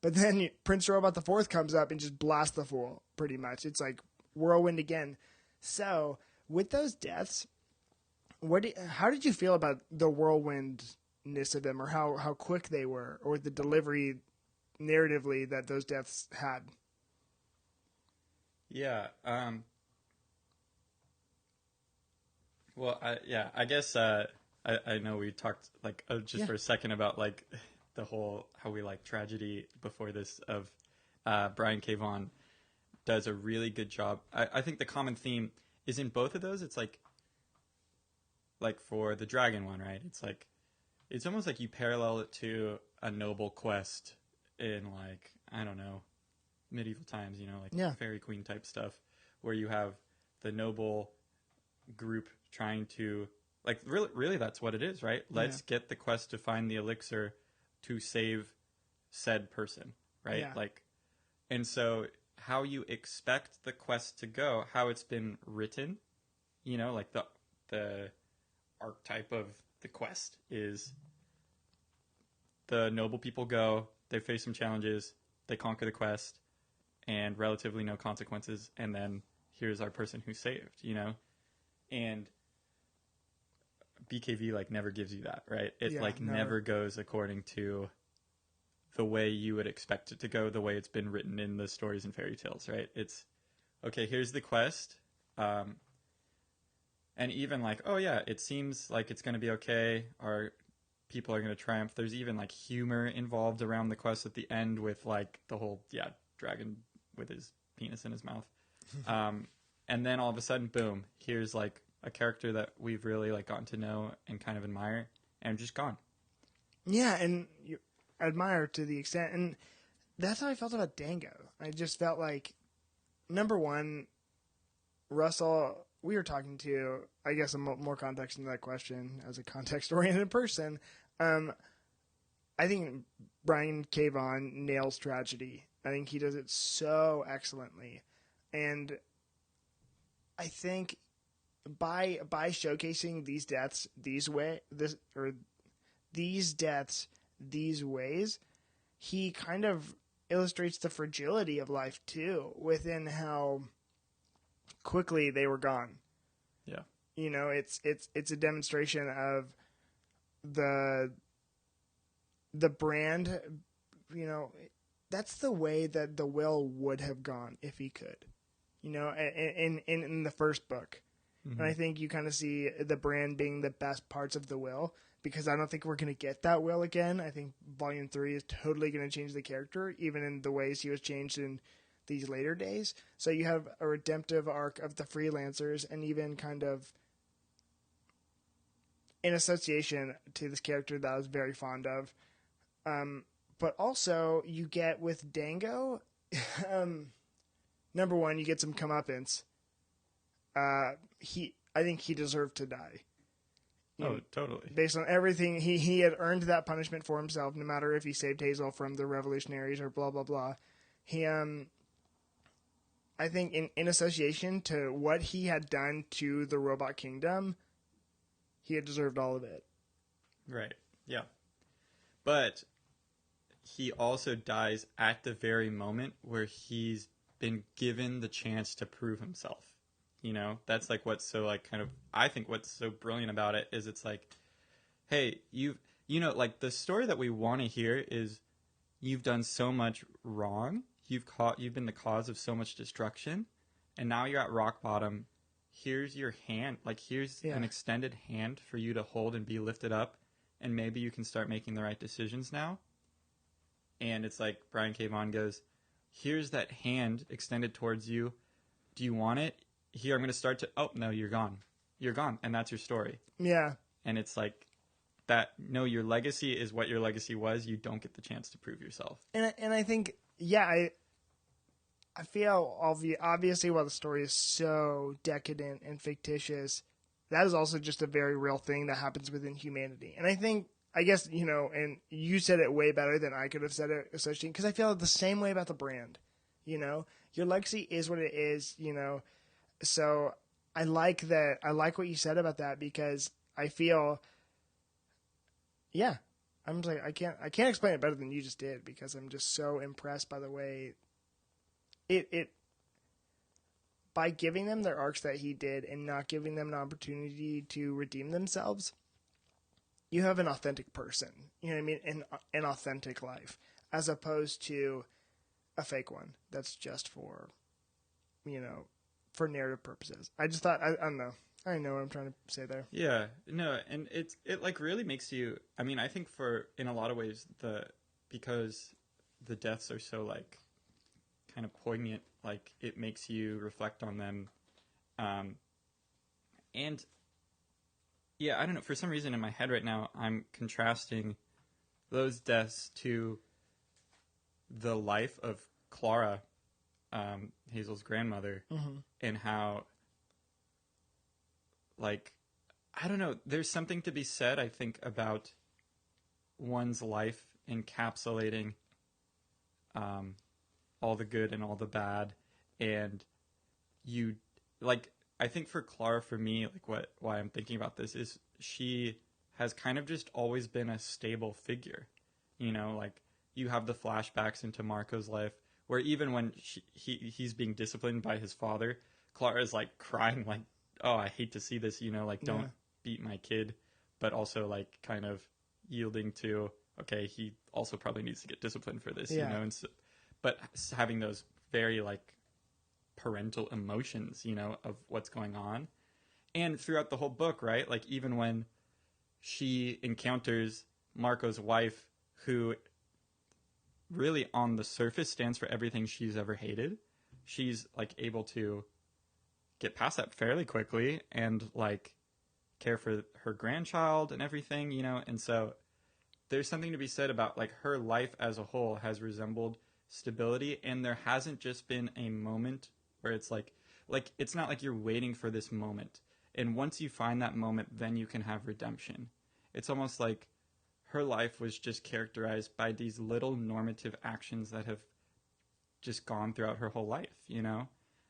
Speaker 1: but then Prince Robot the Fourth comes up and just blasts the fool, pretty much. It's like whirlwind again. So... with those deaths, how did you feel about the whirlwindness of them, or how quick they were, or the delivery narratively that those deaths had?
Speaker 2: Yeah. Well, I guess I know we talked for a second about like the whole how we like tragedy before this of Brian K. Vaughan does a really good job. I think the common theme is in both of those. It's like for the dragon one, right? It's like, it's almost like you parallel it to a noble quest in like, I don't know, medieval times, fairy queen type stuff, where you have the noble group trying to, like, really that's what it is, right? Let's get the quest to find the elixir to save said person, right?
Speaker 1: Yeah.
Speaker 2: Like, and so how you expect the quest to go, how it's been written, like the archetype of the quest is the noble people go, they face some challenges, they conquer the quest, and relatively no consequences, and then here's our person who's saved, And BKV like never gives you that, right? It never goes according to the way you would expect it to go, the way it's been written in the stories and fairy tales, right? It's, okay, here's the quest. And even like, oh yeah, it seems like it's going to be okay. Our people are going to triumph. There's even like humor involved around the quest at the end with like the whole, dragon with his penis in his mouth. And then all of a sudden, boom, here's like a character that we've really like gotten to know and kind of admire, and just gone.
Speaker 1: Yeah, and you admire to the extent, and that's how I felt about Dengo. I just felt like, number one, Russell, we were talking to, I guess, more context into that question as a context-oriented person. I think Brian K. Vaughan nails tragedy. I think he does it so excellently, and I think by showcasing these deaths these ways, he kind of illustrates the fragility of life too, within how quickly they were gone.
Speaker 2: Yeah.
Speaker 1: It's a demonstration of the Brand, that's the way that the Will would have gone if he could, in the first book. Mm-hmm. And I think you kind of see the Brand being the best parts of the Will, because I don't think we're going to get that Will again. I think Volume 3 is totally going to change the character, even in the ways he was changed in these later days. So you have a redemptive arc of the freelancers, and even kind of an association to this character that I was very fond of. But also you get with Dengo, number one, you get some comeuppance. I think he deserved to die.
Speaker 2: Oh, totally.
Speaker 1: Based on everything, he had earned that punishment for himself, no matter if he saved Hazel from the revolutionaries or blah, blah, blah. He, I think in association to what he had done to the robot kingdom, he had deserved all of it.
Speaker 2: Right. Yeah. But he also dies at the very moment where he's been given the chance to prove himself. You know, that's like what's so like kind of, I think what's so brilliant about it is it's like, hey, you know, like the story that we want to hear is you've done so much wrong. You've been the cause of so much destruction, and now you're at rock bottom. Here's your hand, like here's an extended hand for you to hold and be lifted up, and maybe you can start making the right decisions now. And it's like Brian K. Vaughan goes, here's that hand extended towards you. Do you want it? Here, I'm going to start to, oh, no, you're gone. You're gone. And that's your story.
Speaker 1: Yeah.
Speaker 2: And it's like that, no, your legacy is what your legacy was. You don't get the chance to prove yourself.
Speaker 1: And I think, yeah, I feel obviously while the story is so decadent and fictitious, that is also just a very real thing that happens within humanity. And I guess, you know, and you said it way better than I could have said it, especially because I feel the same way about the brand. You know, your legacy is what it is, you know. So I like that. I like what you said about that because I feel, yeah, I'm just like, I can't explain it better than you just did because I'm just so impressed by the way it by giving them their arcs that he did and not giving them an opportunity to redeem themselves. You have an authentic person, you know what I mean? An authentic life, as opposed to a fake one that's just for, you know, for narrative purposes. I just thought, I don't know. I know what I'm trying to say there.
Speaker 2: Yeah, no, and it like really makes you, I mean, I think in a lot of ways, because the deaths are so like kind of poignant, like it makes you reflect on them. And yeah, I don't know. For some reason in my head right now, I'm contrasting those deaths to the life of Klara, Hazel's grandmother, and how, like, I don't know, there's something to be said, I think, about one's life encapsulating all the good and all the bad. And you, like, I think for Klara, for me, like why I'm thinking about this is she has kind of just always been a stable figure. You know, like you have the flashbacks into Marco's life where even when he's being disciplined by his father, Klara is like crying like, oh, I hate to see this, you know, like don't beat my kid, but also like kind of yielding to, okay, he also probably needs to get disciplined for this, you know, and so, but having those very like parental emotions, you know, of what's going on. And throughout the whole book, right? Like even when she encounters Marco's wife, who really on the surface stands for everything she's ever hated, she's like able to get past that fairly quickly and like care for her grandchild and everything, you know. And so there's something to be said about like her life as a whole has resembled stability, and there hasn't just been a moment where it's like it's not like you're waiting for this moment, and once you find that moment then you can have redemption. It's almost like her life was just characterized by these little normative actions that have just gone throughout her whole life, you know.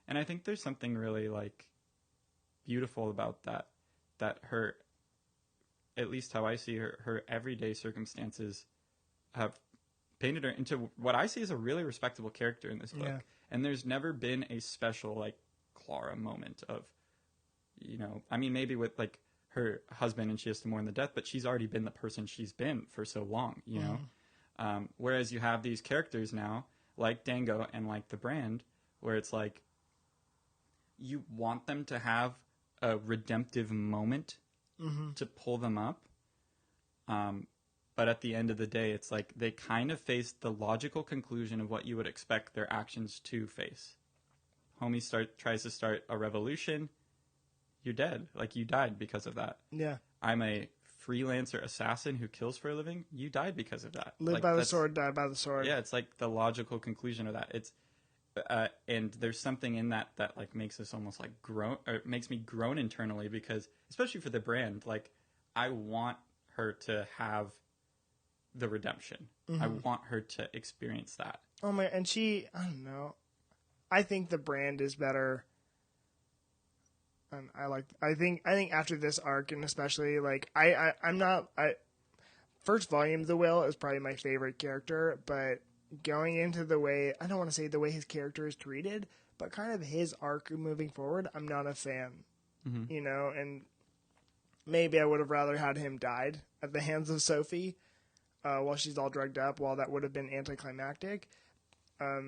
Speaker 2: And I think there's something really like beautiful about that her, at least how I see her everyday circumstances have painted her into what I see as a really respectable character in this book. Yeah. And there's never been a special like Klara moment of, you know, I mean, maybe with like her husband and she has to mourn the death, but she's already been the person she's been for so long, you know? Whereas you have these characters now like Dengo and like the brand where it's like you want them to have a redemptive moment to pull them up. But at the end of the day, it's like they kind of face the logical conclusion of what you would expect their actions to face. Homie tries to start a revolution. You're dead. Like, you died because of that.
Speaker 1: Yeah.
Speaker 2: I'm a freelancer assassin who kills for a living. You died because of that.
Speaker 1: Live by the sword, die by the sword.
Speaker 2: Yeah, it's like the logical conclusion of that. It's and there's something in that like makes us almost like groan, or makes me groan internally because, especially for the brand, like I want her to have the redemption. I want her to experience that.
Speaker 1: Oh my, and I don't know. I think the brand is better. And I think after this arc, and especially like first volume, the Will is probably my favorite character, but going into the way, I don't want to say the way his character is treated, but kind of his arc moving forward, I'm not a fan. You know, and maybe I would have rather had him died at the hands of Sophie while she's all drugged up, while that would have been anticlimactic. I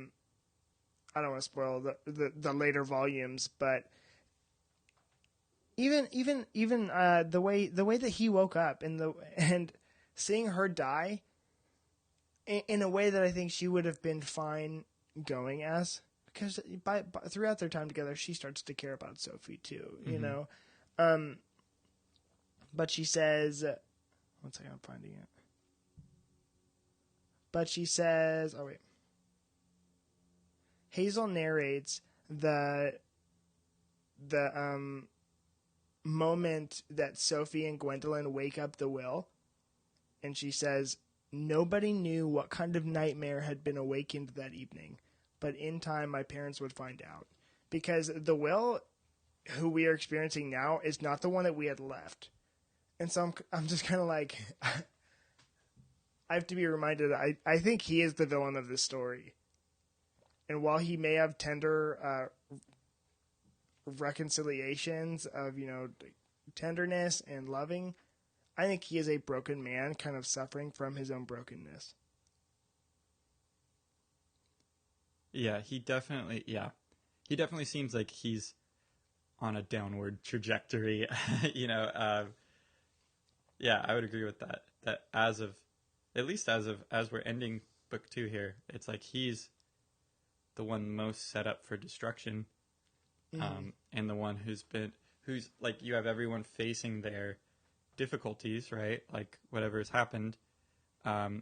Speaker 1: don't want to spoil the later volumes, but even the way that he woke up and seeing her die in a way that I think she would have been fine going as, because throughout their time together, she starts to care about Sophie too, you know. But she says, one second, I'm finding it. But she says, oh wait. Hazel narrates the moment that Sophie and Gwendolyn wake up the Will, and she says, nobody knew what kind of nightmare had been awakened that evening, but in time my parents would find out. Because the Will, who we are experiencing now, is not the one that we had left. And so I'm just kind of like, I have to be reminded, I think he is the villain of this story. And while he may have tender reconciliations of, you know, tenderness and loving, I think he is a broken man kind of suffering from his own brokenness.
Speaker 2: Yeah, he definitely seems like he's on a downward trajectory, you know. Yeah, I would agree with that. That as we're ending book 2 here, it's like he's the one most set up for destruction, and the one who's like, you have everyone facing their difficulties, right? Like whatever has happened, and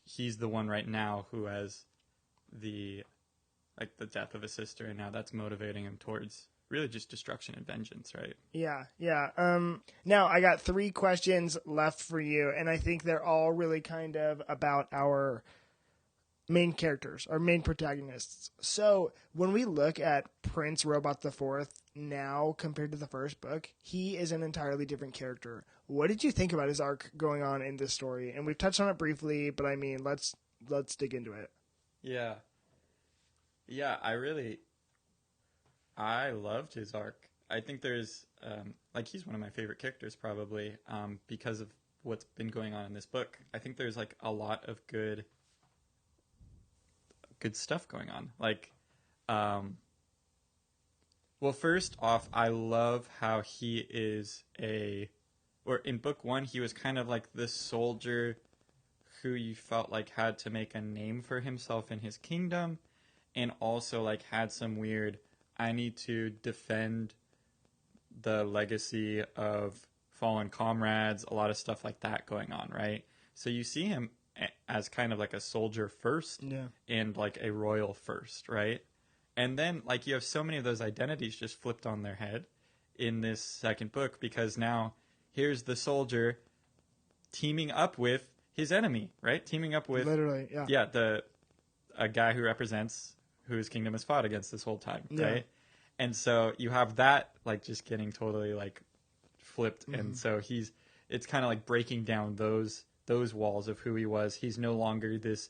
Speaker 2: he's the one right now who has the death of a sister, and now that's motivating him towards really just destruction and vengeance, right?
Speaker 1: Yeah. Now I got 3 questions left for you, and I think they're all really kind of about our main characters, our main protagonists. So when we look at Prince Robot the Fourth now compared to the first book, he is an entirely different character. What did you think about his arc going on in this story? And we've touched on it briefly, but I mean, let's dig into it.
Speaker 2: Yeah, I loved his arc. I think there's he's one of my favorite characters probably, because of what's been going on in this book. I think there's like a lot of good stuff going on. Like, well, first off, I love how he is in book 1, he was kind of like this soldier who you felt like had to make a name for himself in his kingdom, and also like had some weird, I need to defend the legacy of fallen comrades, a lot of stuff like that going on, right? So you see him as kind of like a soldier first, and like a royal first, right? And then like you have so many of those identities just flipped on their head in this second book, because now here's the soldier teaming up with his enemy, right? Teaming up with
Speaker 1: literally,
Speaker 2: a guy whose kingdom has fought against this whole time, right? And so you have that like just getting totally like flipped, and so it's kind of like breaking down those walls of who he was. He's no longer this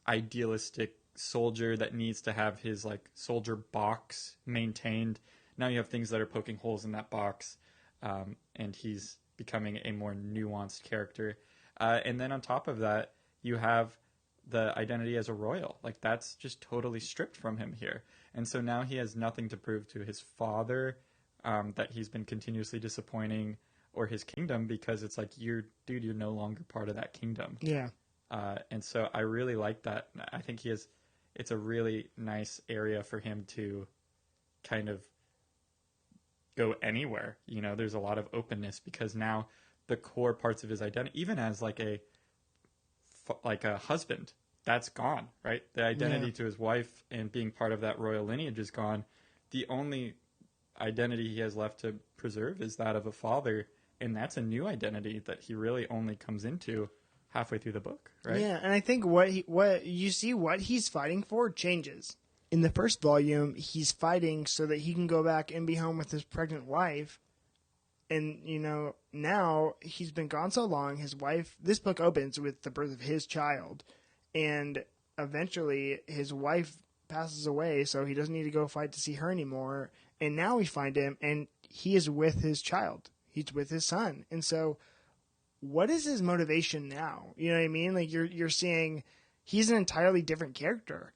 Speaker 2: idealistic soldier that needs to have his like soldier box maintained. Now you have things that are poking holes in that box, and he's becoming a more nuanced character. And then on top of that, you have the identity as a royal. Like that's just totally stripped from him here. And so now he has nothing to prove to his father, that he's been continuously disappointing, or his kingdom, because it's like, you're no longer part of that kingdom.
Speaker 1: Yeah.
Speaker 2: And so I really like that. I think it's a really nice area for him to kind of go anywhere. You know, there's a lot of openness, because now the core parts of his identity, even as like a husband, that's gone, right? The identity to his wife and being part of that royal lineage is gone. The only identity he has left to preserve is that of a father, and that's a new identity that he really only comes into halfway through the book, right?
Speaker 1: Yeah, and I think what he's fighting for changes. In the first volume, he's fighting so that he can go back and be home with his pregnant wife. And, now he's been gone so long, his wife, this book opens with the birth of his child. And eventually his wife passes away, so he doesn't need to go fight to see her anymore. And now we find him, and he is with his child. He's with his son. And so what is his motivation now? You know what I mean? Like you're seeing he's an entirely different character.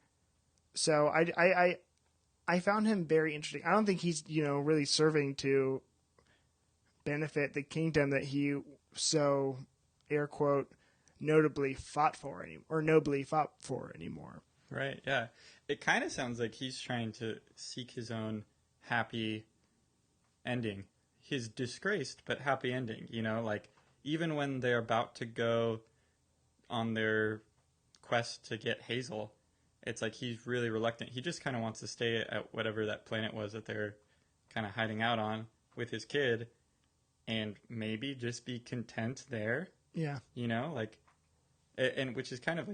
Speaker 1: So I found him very interesting. I don't think he's, really serving to benefit the kingdom that he so, air quote, nobly fought for anymore.
Speaker 2: Right, yeah. It kind of sounds like he's trying to seek his own happy ending. His disgraced but happy ending, like even when they're about to go on their quest to get Hazel, it's like he's really reluctant. He just kind of wants to stay at whatever that planet was that they're kind of hiding out on with his kid and maybe just be content there.
Speaker 1: Yeah.
Speaker 2: And which is kind of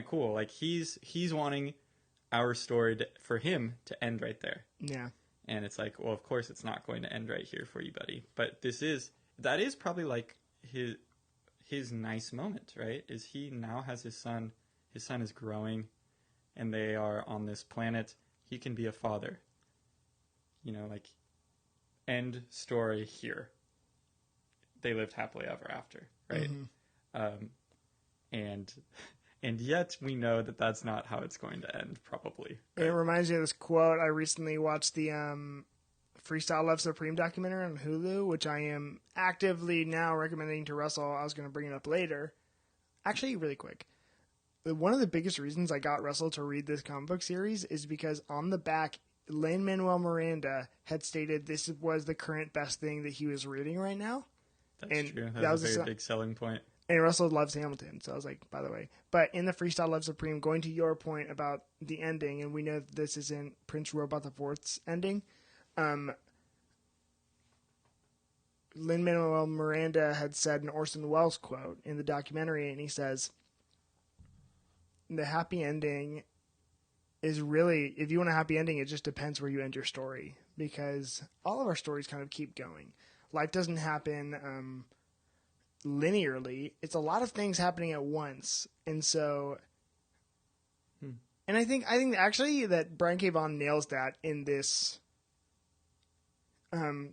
Speaker 2: cool. Like he's wanting our story for him to end right there.
Speaker 1: Yeah.
Speaker 2: And it's like, well, of course it's not going to end right here for you, buddy. But that is probably like his nice moment, right? Is he now has his son is growing and they are on this planet. He can be a father. End story here. They lived happily ever after, right? Mm-hmm. And yet we know that that's not how it's going to end, probably.
Speaker 1: Right? It reminds me of this quote. I recently watched the Freestyle Love Supreme documentary on Hulu, which I am actively now recommending to Russell. I was going to bring it up later. Actually, really quick. One of the biggest reasons I got Russell to read this comic book series is because on the back, Lin-Manuel Miranda had stated this was the current best thing that he was reading right now.
Speaker 2: That's true. That was a very big selling point.
Speaker 1: And Russell loves Hamilton, so I was like, by the way. But in the Freestyle Love Supreme, going to your point about the ending, and we know that this isn't Prince Robot IV's ending, Lin-Manuel Miranda had said an Orson Welles quote in the documentary, and he says, the happy ending is really, if you want a happy ending, it just depends where you end your story, because all of our stories kind of keep going. Life doesn't happen linearly. It's a lot of things happening at once. And so, and I think actually that Brian K. Vaughan nails that in this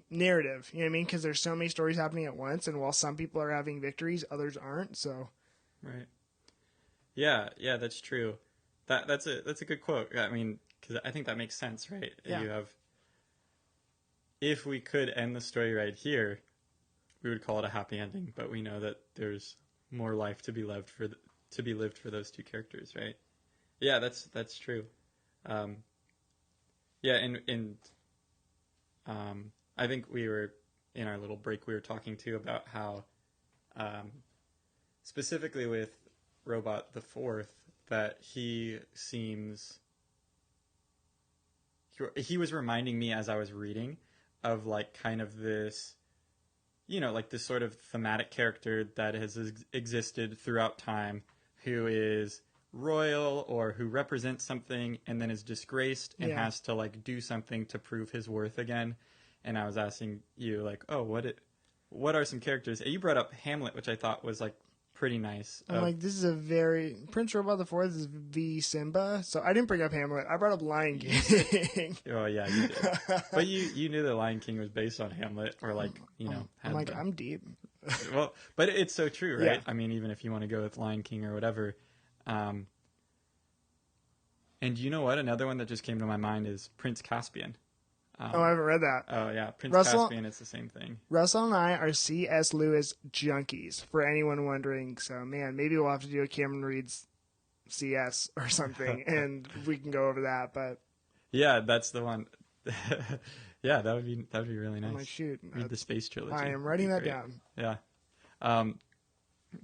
Speaker 1: narrative, you know what I mean? Because there's so many stories happening at once, and while some people are having victories, others aren't. So,
Speaker 2: right. Yeah, that's true. That's a good quote. I mean, because I think that makes sense, right?
Speaker 1: Yeah.
Speaker 2: You have, if we could end the story right here, we would call it a happy ending. But we know that there's more life to be lived for those two characters, right? Yeah, that's true. I think we were in our little break. We were talking too about how, specifically with Robot the Fourth, that he was reminding me as I was reading of like kind of this, like this sort of thematic character that has existed throughout time, who is royal or who represents something and then is disgraced and has to like do something to prove his worth again. And I was asking you like, oh, what are some characters? You brought up Hamlet, which I thought was like pretty nice.
Speaker 1: I'm like, this is a very Prince Robot the Fourth is V Simba, so I didn't bring up Hamlet. I brought up Lion King.
Speaker 2: Oh yeah, you did. But you knew that Lion King was based on Hamlet, or like
Speaker 1: I'm like, I'm deep.
Speaker 2: Well, but it's so true, right?
Speaker 1: Yeah.
Speaker 2: I mean, even if you want to go with Lion King or whatever. And you know what? Another one that just came to my mind is Prince Caspian.
Speaker 1: I haven't read that.
Speaker 2: Oh, yeah. Prince Caspian, it's the same thing.
Speaker 1: Russell and I are C.S. Lewis junkies, for anyone wondering. So, man, maybe we'll have to do a Cameron Reads C.S. or something, and we can go over that. But
Speaker 2: yeah, that's the one. Yeah, that would be really nice.
Speaker 1: I'm like, shoot.
Speaker 2: Read the Space Trilogy.
Speaker 1: I am writing that down.
Speaker 2: Yeah.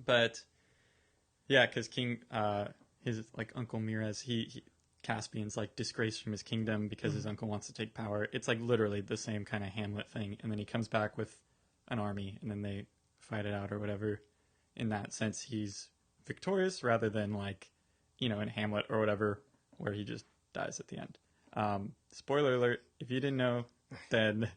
Speaker 2: But, yeah, because King, his, like, Uncle Mirez, Caspian's like disgraced from his kingdom because his uncle wants to take power. It's like literally the same kind of Hamlet thing. And then he comes back with an army and then they fight it out or whatever. In that sense, he's victorious rather than like, in Hamlet or whatever, where he just dies at the end. Spoiler alert, if you didn't know, then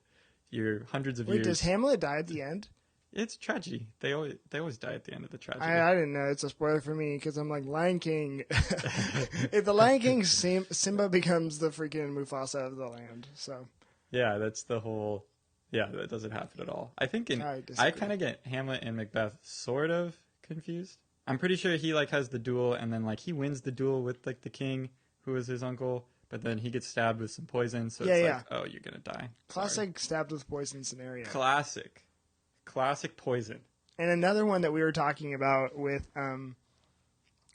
Speaker 2: you're hundreds of years...
Speaker 1: Wait, does Hamlet die at the end?
Speaker 2: It's tragedy. They always die at the end of the tragedy.
Speaker 1: I didn't know. It's a spoiler for me because I'm like, Lion King. If the Lion King, Simba becomes the freaking Mufasa of the land. So
Speaker 2: yeah, that's the whole... Yeah, that doesn't happen at all. I think I kind of get Hamlet and Macbeth sort of confused. I'm pretty sure he like has the duel and then like he wins the duel with like the king who is his uncle, but then he gets stabbed with some poison, so it's like, oh, you're gonna die.
Speaker 1: Classic stabbed with poison scenario.
Speaker 2: Classic poison.
Speaker 1: And another one that we were talking about with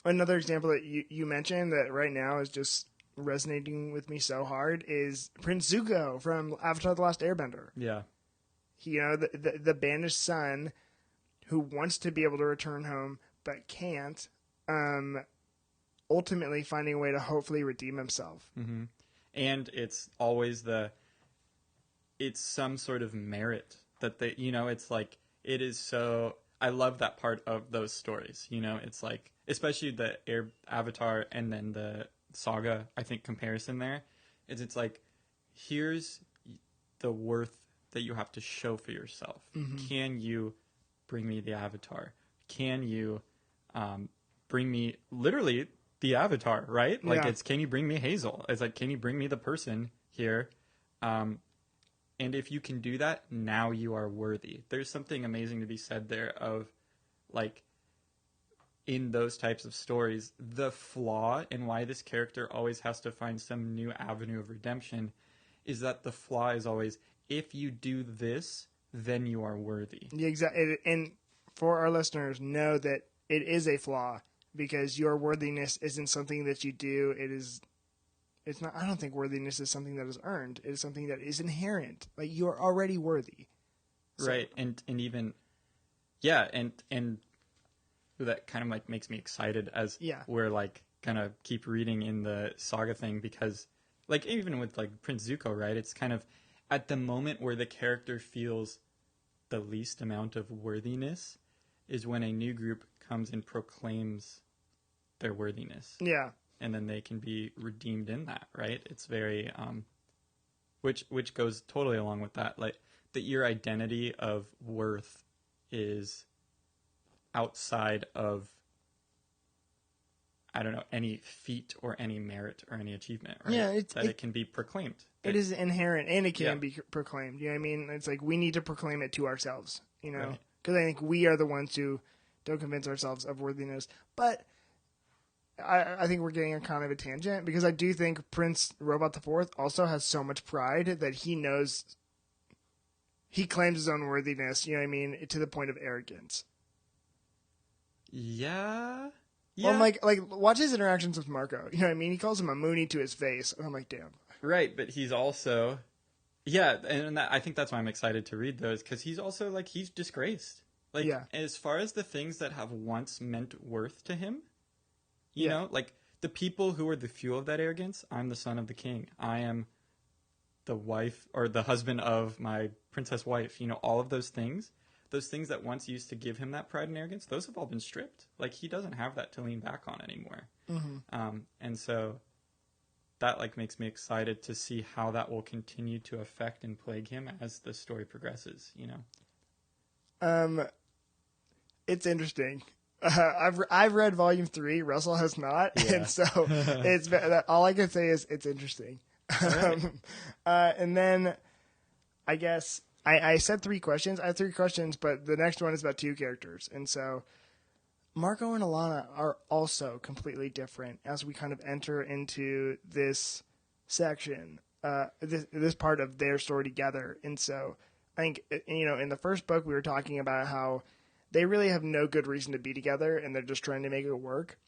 Speaker 1: another example that you mentioned that right now is just resonating with me so hard is Prince Zuko from Avatar: The Last Airbender.
Speaker 2: Yeah.
Speaker 1: The banished son who wants to be able to return home but can't, ultimately finding a way to hopefully redeem himself.
Speaker 2: Mm-hmm. And it's always it's some sort of merit that they, it's like, it is so, I love that part of those stories, it's like, especially the Avatar and then the Saga, I think, comparison there, it's like, here's the worth that you have to show for yourself. Mm-hmm. Can you bring me the Avatar? Can you bring me literally the Avatar, right? Like it's, can you bring me Hazel? It's like, can you bring me the person here? And if you can do that, now you are worthy. There's something amazing to be said there of like, in those types of stories, the flaw in why this character always has to find some new avenue of redemption is that the flaw is always, if you do this, then you are worthy.
Speaker 1: Yeah, exactly. And for our listeners, know that it is a flaw because your worthiness isn't something that you do. It's not. I don't think worthiness is something that is earned. It is something that is inherent. Like, you are already worthy.
Speaker 2: So. Right. And even, yeah. And that kind of like makes me excited as we're like kind of keep reading in the Saga thing, because like even with like Prince Zuko, right? It's kind of at the moment where the character feels the least amount of worthiness is when a new group comes and proclaims their worthiness.
Speaker 1: Yeah.
Speaker 2: And then they can be redeemed in that, right? It's very, which goes totally along with that. Like, that your identity of worth is outside of, I don't know, any feat or any merit or any achievement, right? Yeah, it can be proclaimed.
Speaker 1: It is inherent, and it can be proclaimed. You know what I mean? It's like, we need to proclaim it to ourselves, Because I think we are the ones who don't convince ourselves of worthiness. But I think we're getting a kind of a tangent, because I do think Prince Robot IV also has so much pride that he knows he claims his own worthiness, you know what I mean, to the point of arrogance.
Speaker 2: Yeah.
Speaker 1: Well, like watch his interactions with Marco. You know what I mean? He calls him a Mooney to his face, and I'm like, damn.
Speaker 2: Right, but he's also, and I think that's why I'm excited to read those, because he's also like, he's disgraced. Like, as far as the things that have once meant worth to him, you know, like the people who are the fuel of that arrogance. I'm the son of the king. I am the wife or the husband of my princess wife. You know, all of those things that once used to give him that pride and arrogance, those have all been stripped. Like, he doesn't have that to lean back on anymore. Mm-hmm. And so that like makes me excited to see how that will continue to affect and plague him as the story progresses, you know?
Speaker 1: It's interesting. I've read volume 3. Russell has not, and so it's all I can say is it's interesting. Right. And then I guess I said 3 questions. I have 3 questions, but the next one is about 2 characters, and so Marco and Alana are also completely different as we kind of enter into this section, this part of their story together. And so I think, in the first book we were talking about how they really have no good reason to be together, and they're just trying to make it work.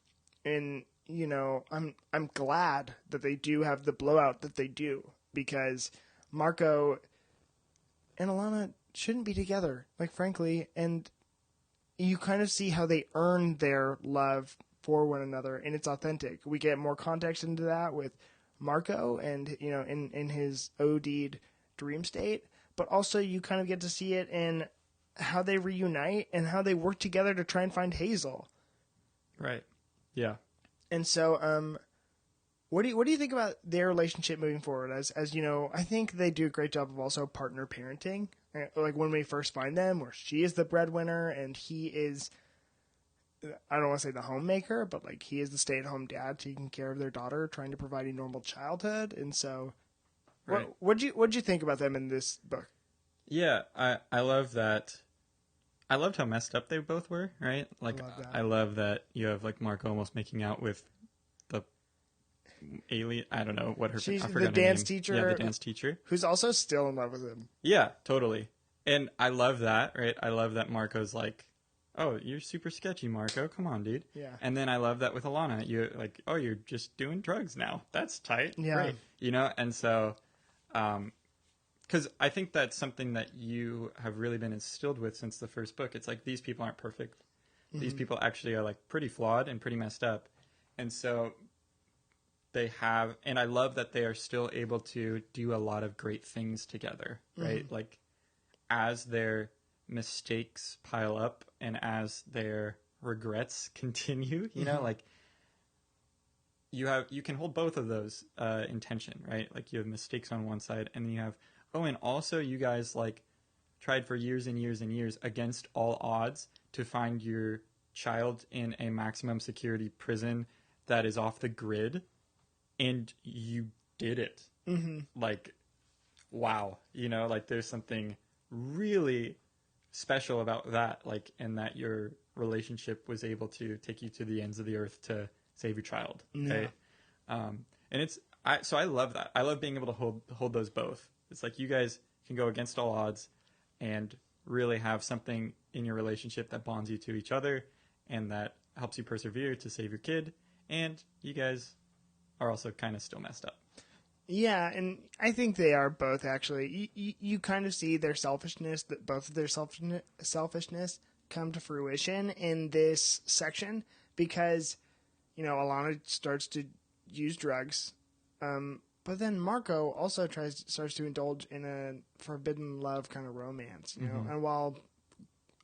Speaker 1: And, I'm glad that they do have the blowout that they do, because Marco and Alana shouldn't be together, like, frankly, and you kind of see how they earn their love for one another, and it's authentic. We get more context into that with Marco and, in his OD'd dream state, but also you kind of get to see it in how they reunite and how they work together to try and find Hazel.
Speaker 2: Right. Yeah.
Speaker 1: And so, what do you think about their relationship moving forward? As you know, I think they do a great job of also partner parenting. Like when we first find them, where she is the breadwinner and he is, I don't want to say the homemaker, but like he is the stay-at-home dad taking care of their daughter, trying to provide a normal childhood. And so,
Speaker 2: right.
Speaker 1: what'd you think about them in this book?
Speaker 2: Yeah, I love that. I loved how messed up they both were, right? Like, I love that you have, like, Marco almost making out with the alien. I don't know what her...
Speaker 1: She's
Speaker 2: I
Speaker 1: the dance teacher.
Speaker 2: Yeah, the dance teacher.
Speaker 1: Who's also still in love with him.
Speaker 2: Yeah, totally. And I love that, right? I love that Marco's like, oh, you're super sketchy, Marco. Come on, dude.
Speaker 1: Yeah.
Speaker 2: And then I love that with Alana. You're like, oh, you're just doing drugs now. That's tight.
Speaker 1: Yeah.
Speaker 2: Great. You know? And so... because I think that's something that you have really been instilled with since the first book. It's like, these people aren't perfect. Mm-hmm. These people actually are like pretty flawed and pretty messed up. And so they have, and I love that they are still able to do a lot of great things together, right? Mm-hmm. Like as their mistakes pile up and as their regrets continue, you know, like you can hold both of those in tension, right? Like you have mistakes on one side and then you have, oh, and also you guys like tried for years and years and years against all odds to find your child in a maximum security prison that is off the grid, and you did it. Mm-hmm. Like, wow, you know, like there's something really special about that, like, and that your relationship was able to take you to the ends of the earth to save your child. Okay, and it's so I love that. I love being able to hold those both. It's like you guys can go against all odds and really have something in your relationship that bonds you to each other and that helps you persevere to save your kid. And you guys are also kind of still messed up.
Speaker 1: Yeah, and I think they are both actually. You kind of see their selfishness, that both of their selfishness come to fruition in this section because, you know, Alana starts to use drugs. But then Marco also starts to indulge in a forbidden love kind of romance, you know. And while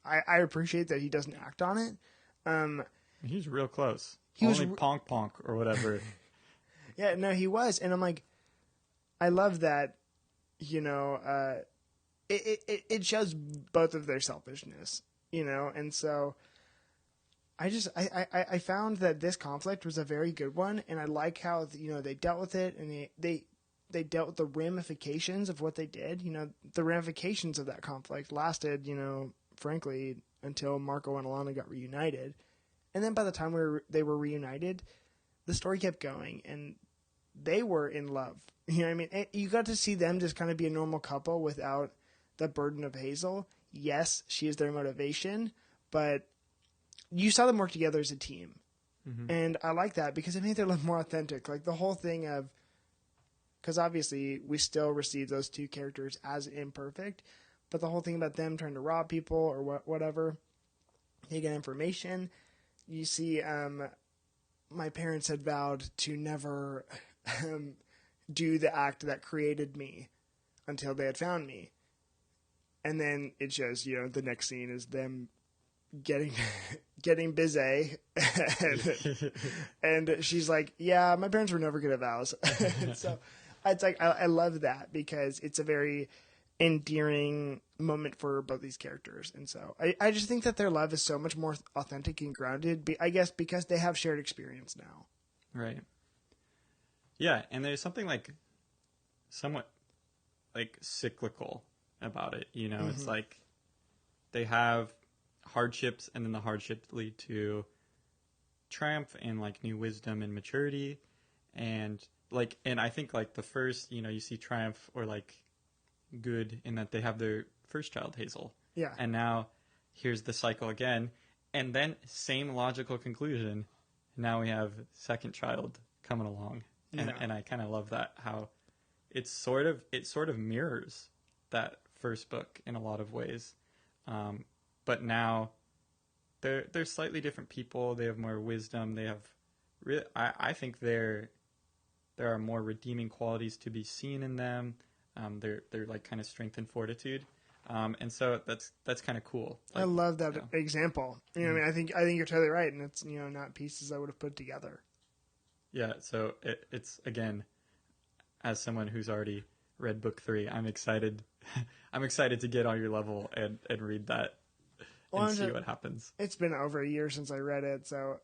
Speaker 1: I appreciate that he doesn't act on it,
Speaker 2: he's real close. He was ponk ponk or whatever.
Speaker 1: Yeah, no, he was, and I'm like, I love that, you know. It shows both of their selfishness, you know, and so. I found that this conflict was a very good one, and I like how, you know, they dealt with it, and they dealt with the ramifications of what they did. You know, the ramifications of that conflict lasted, you know, frankly, until Marco and Alana got reunited. And then by the time they were reunited, the story kept going, and they were in love. You know what I mean? You got to see them just kind of be a normal couple without the burden of Hazel. Yes, she is their motivation, but you saw them work together as a team. Mm-hmm. And I like that because it made their love more authentic. Like the whole thing of, because obviously we still receive those two characters as imperfect, but the whole thing about them trying to rob people or whatever, they get information. You see, my parents had vowed to never do the act that created me until they had found me. And then it shows, you know, the next scene is them getting busy, and she's like, yeah, my parents were never good at vows. So it's like I love that because it's a very endearing moment for both these characters, and so I just think that their love is so much more authentic and grounded, I guess because they have shared experience now.
Speaker 2: Right. Yeah, and there's something like somewhat like cyclical about it, you know. Mm-hmm. It's like they have hardships, and then the hardships lead to triumph and like new wisdom and maturity, and I think like the first, you know, you see triumph or like good in that they have their first child, Hazel, and now here's the cycle again, and then same logical conclusion, now we have second child coming along, and I kind of love that how it sort of mirrors that first book in a lot of ways. But now they're slightly different people. They have more wisdom. They have really, I think there are more redeeming qualities to be seen in them. They're like kind of strength and fortitude. And so that's kind of cool.
Speaker 1: Like, I love that example. You know, I mean, I think you're totally right, and it's not pieces I would have put together.
Speaker 2: Yeah. So it's again, as someone who's already read book 3, I'm excited. I'm excited to get on your level and read that and see what happens.
Speaker 1: It's been over a year since I read it, so,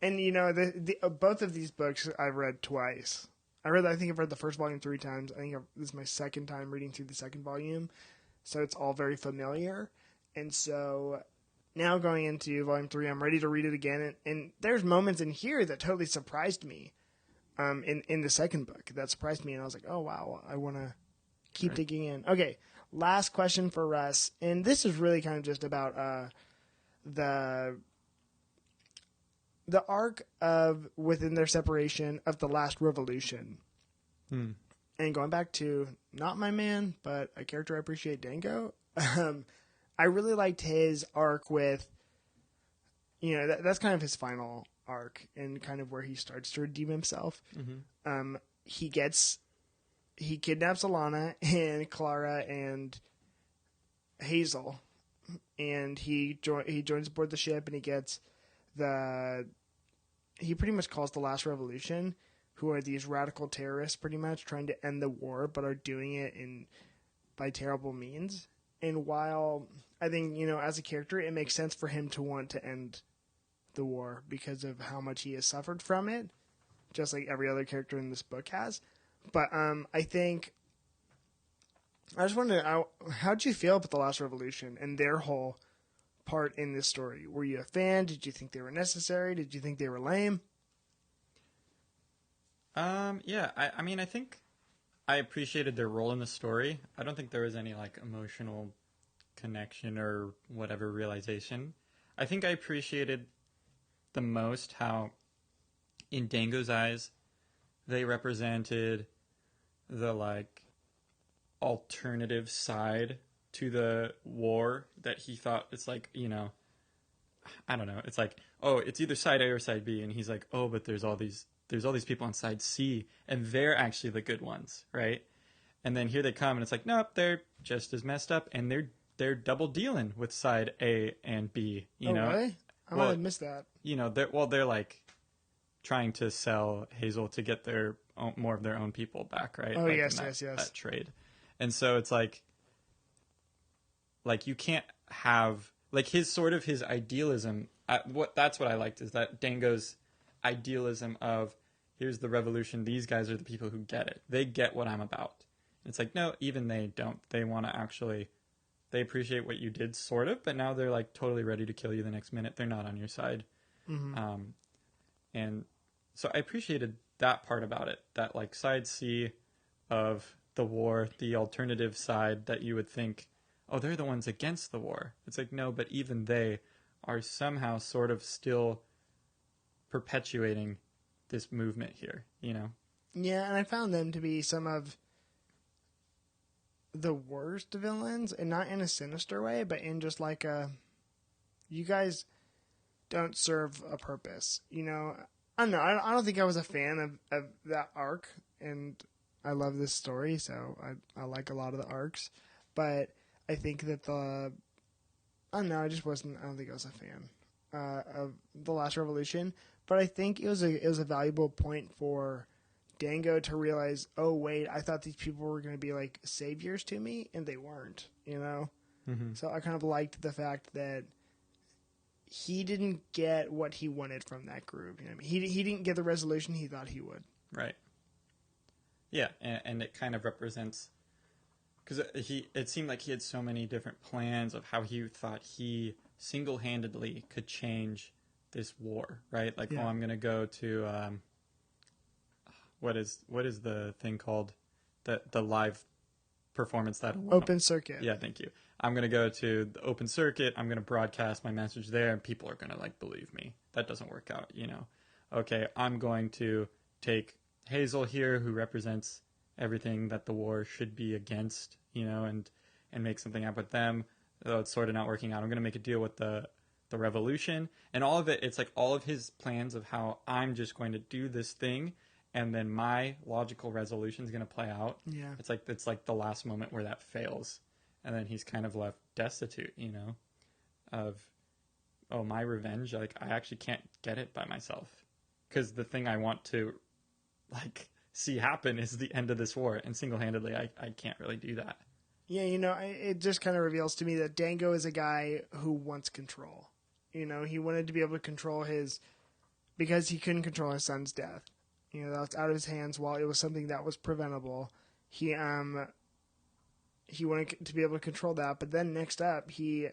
Speaker 1: and the both of these books I've read twice. I think I've read the first volume 3 times. I think this is my second time reading through the second volume. So it's all very familiar. And so now going into volume 3, I'm ready to read it again. And there's moments in here that totally surprised me in the second book. That surprised me. And I was like, oh, wow, I want to keep digging in. Okay, last question for Russ. And this is really kind of just about the arc of within their separation of the last revolution. And going back to not my man, but a character I appreciate, Dengo. I really liked his arc with, that's kind of his final arc and kind of where he starts to redeem himself. He kidnaps Alana and Klara and Hazel, and he joins aboard the ship, and he gets he pretty much calls the last revolution, who are these radical terrorists pretty much trying to end the war, but are doing it by terrible means. And while I think, as a character, it makes sense for him to want to end the war because of how much he has suffered from it, just like every other character in this book has. But I think I just wanted to, how'd you feel about the last revolution and their whole part in this story? Were you a fan? Did you think they were necessary? Did you think they were lame?
Speaker 2: Yeah, I mean, I think I appreciated their role in the story. I don't think there was any emotional connection or whatever realization. I think I appreciated the most how, in Dengo's eyes, they represented the alternative side to the war that he thought it's I don't know. It's oh, it's either side A or side B, and he's like, oh, but there's all these people on side C, and they're actually the good ones, right? And then here they come, and it's nope, they're just as messed up, and they're double dealing with side A and B. You know,
Speaker 1: really? I might have missed that.
Speaker 2: They're trying to sell Hazel to get more of their own people back, right?
Speaker 1: Oh, yes.
Speaker 2: That trade, and so it's you can't have his idealism. That's what I liked, is that Dengo's idealism of, here's the revolution, these guys are the people who get it, they get what I'm about. And it's no, even they don't. They want to actually, they appreciate what you did, sort of, but now they're totally ready to kill you the next minute. They're not on your side. And so I appreciated that part about it, that side C of the war, the alternative side that you would think, oh, they're the ones against the war. It's no, but even they are somehow sort of still perpetuating this movement here,
Speaker 1: Yeah, and I found them to be some of the worst villains, and not in a sinister way, but in just you guys don't serve a purpose. I don't know. I don't think I was a fan of that arc, and I love this story, so I like a lot of the arcs, but I think that I don't know, I don't think I was a fan of the last revolution, but I think it was a valuable point for Dengo to realize, oh wait, I thought these people were going to be saviors to me, and they weren't, So I kind of liked the fact that he didn't get what he wanted from that group. He didn't get the resolution he thought he would.
Speaker 2: Right. Yeah, and it kind of represents, because it seemed like he had so many different plans of how he thought he single-handedly could change this war, right? Oh, I'm going to go to what is the thing called, the live performance that
Speaker 1: open circuit.
Speaker 2: Yeah, thank you. I'm going to go to the open circuit. I'm going to broadcast my message there, and people are going to believe me. That doesn't work out, Okay, I'm going to take Hazel here, who represents everything that the war should be against, and make something happen with them. Though it's sort of not working out, I'm going to make a deal with the revolution, and all of it. It's all of his plans of how I'm just going to do this thing, and then my logical resolution is going to play out.
Speaker 1: Yeah,
Speaker 2: it's the last moment where that fails, and then he's kind of left destitute, of, oh, my revenge, like, I actually can't get it by myself. Because the thing I want to, like, see happen is the end of this war, and single-handedly, I can't really do that.
Speaker 1: Yeah, it just kind of reveals to me that Dengo is a guy who wants control. He wanted to be able to control because he couldn't control his son's death. That was out of his hands while it was something that was preventable. He wanted to be able to control that, but then next up, he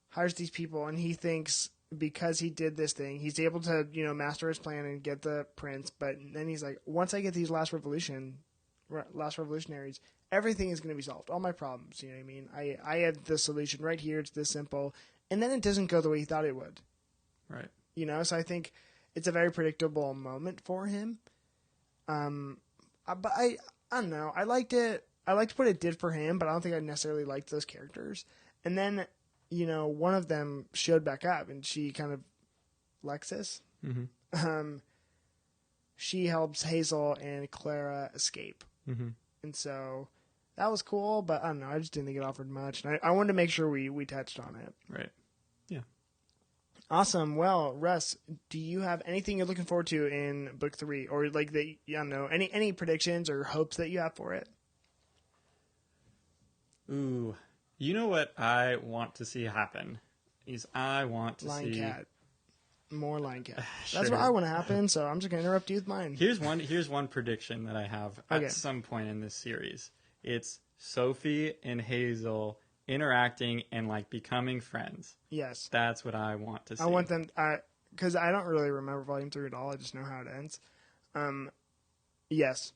Speaker 1: hires these people, and he thinks because he did this thing, he's able to, master his plan and get the prince, but then he's like, once I get these last revolutionaries, everything is going to be solved. All my problems, you know what I mean? I have the solution right here. It's this simple. And then it doesn't go the way he thought it would.
Speaker 2: Right.
Speaker 1: So I think it's a very predictable moment for him. But I don't know. I liked it. I liked what it did for him, but I don't think I necessarily liked those characters. And then, one of them showed back up, and she kind of, Lexus, she helps Hazel and Klara escape.
Speaker 2: Mm-hmm.
Speaker 1: And so that was cool, but I don't know. I just didn't think it offered much. And I wanted to make sure we touched on it.
Speaker 2: Right. Yeah.
Speaker 1: Awesome. Well, Russ, do you have anything you're looking forward to in book 3, or like I don't know, any predictions or hopes that you have for it?
Speaker 2: Ooh, you know what I want to see happen is I want to
Speaker 1: Lion
Speaker 2: see
Speaker 1: Cat. More Lion Cat.
Speaker 2: Sure.
Speaker 1: That's what I want to happen. So I'm just gonna interrupt you with mine.
Speaker 2: Here's one prediction that I have at some point in this series. It's Sophie and Hazel interacting and like becoming friends.
Speaker 1: Yes,
Speaker 2: that's what I want to see.
Speaker 1: I want them because I don't really remember Volume 3 at all. I just know how it ends. Yes.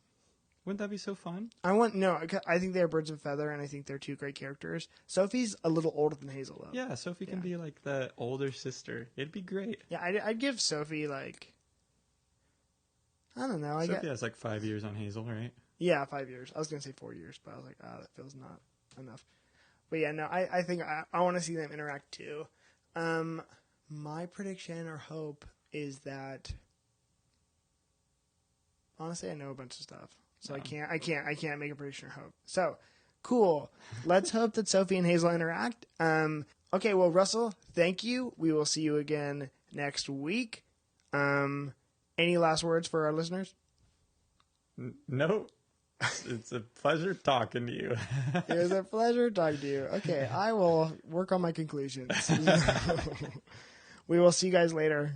Speaker 2: Wouldn't that be so fun?
Speaker 1: I think they're birds of a feather, and I think they're two great characters. Sophie's a little older than Hazel, though.
Speaker 2: Yeah, Sophie can be like the older sister. It'd be great.
Speaker 1: Yeah, I'd give Sophie like, I don't know.
Speaker 2: Sophie has like 5 years on Hazel, right?
Speaker 1: Yeah, 5 years. I was gonna say 4 years, but I was like, that feels not enough. But yeah, no, I think I want to see them interact too. My prediction or hope is that, honestly, I know a bunch of stuff. So I can't make a prediction or hope. So, cool. Let's hope that Sophie and Hazel interact. Okay, well, Russell, thank you. We will see you again next week. Any last words for our listeners?
Speaker 2: No. It's a pleasure talking to you.
Speaker 1: It was a pleasure talking to you. Okay, I will work on my conclusions. We will see you guys later.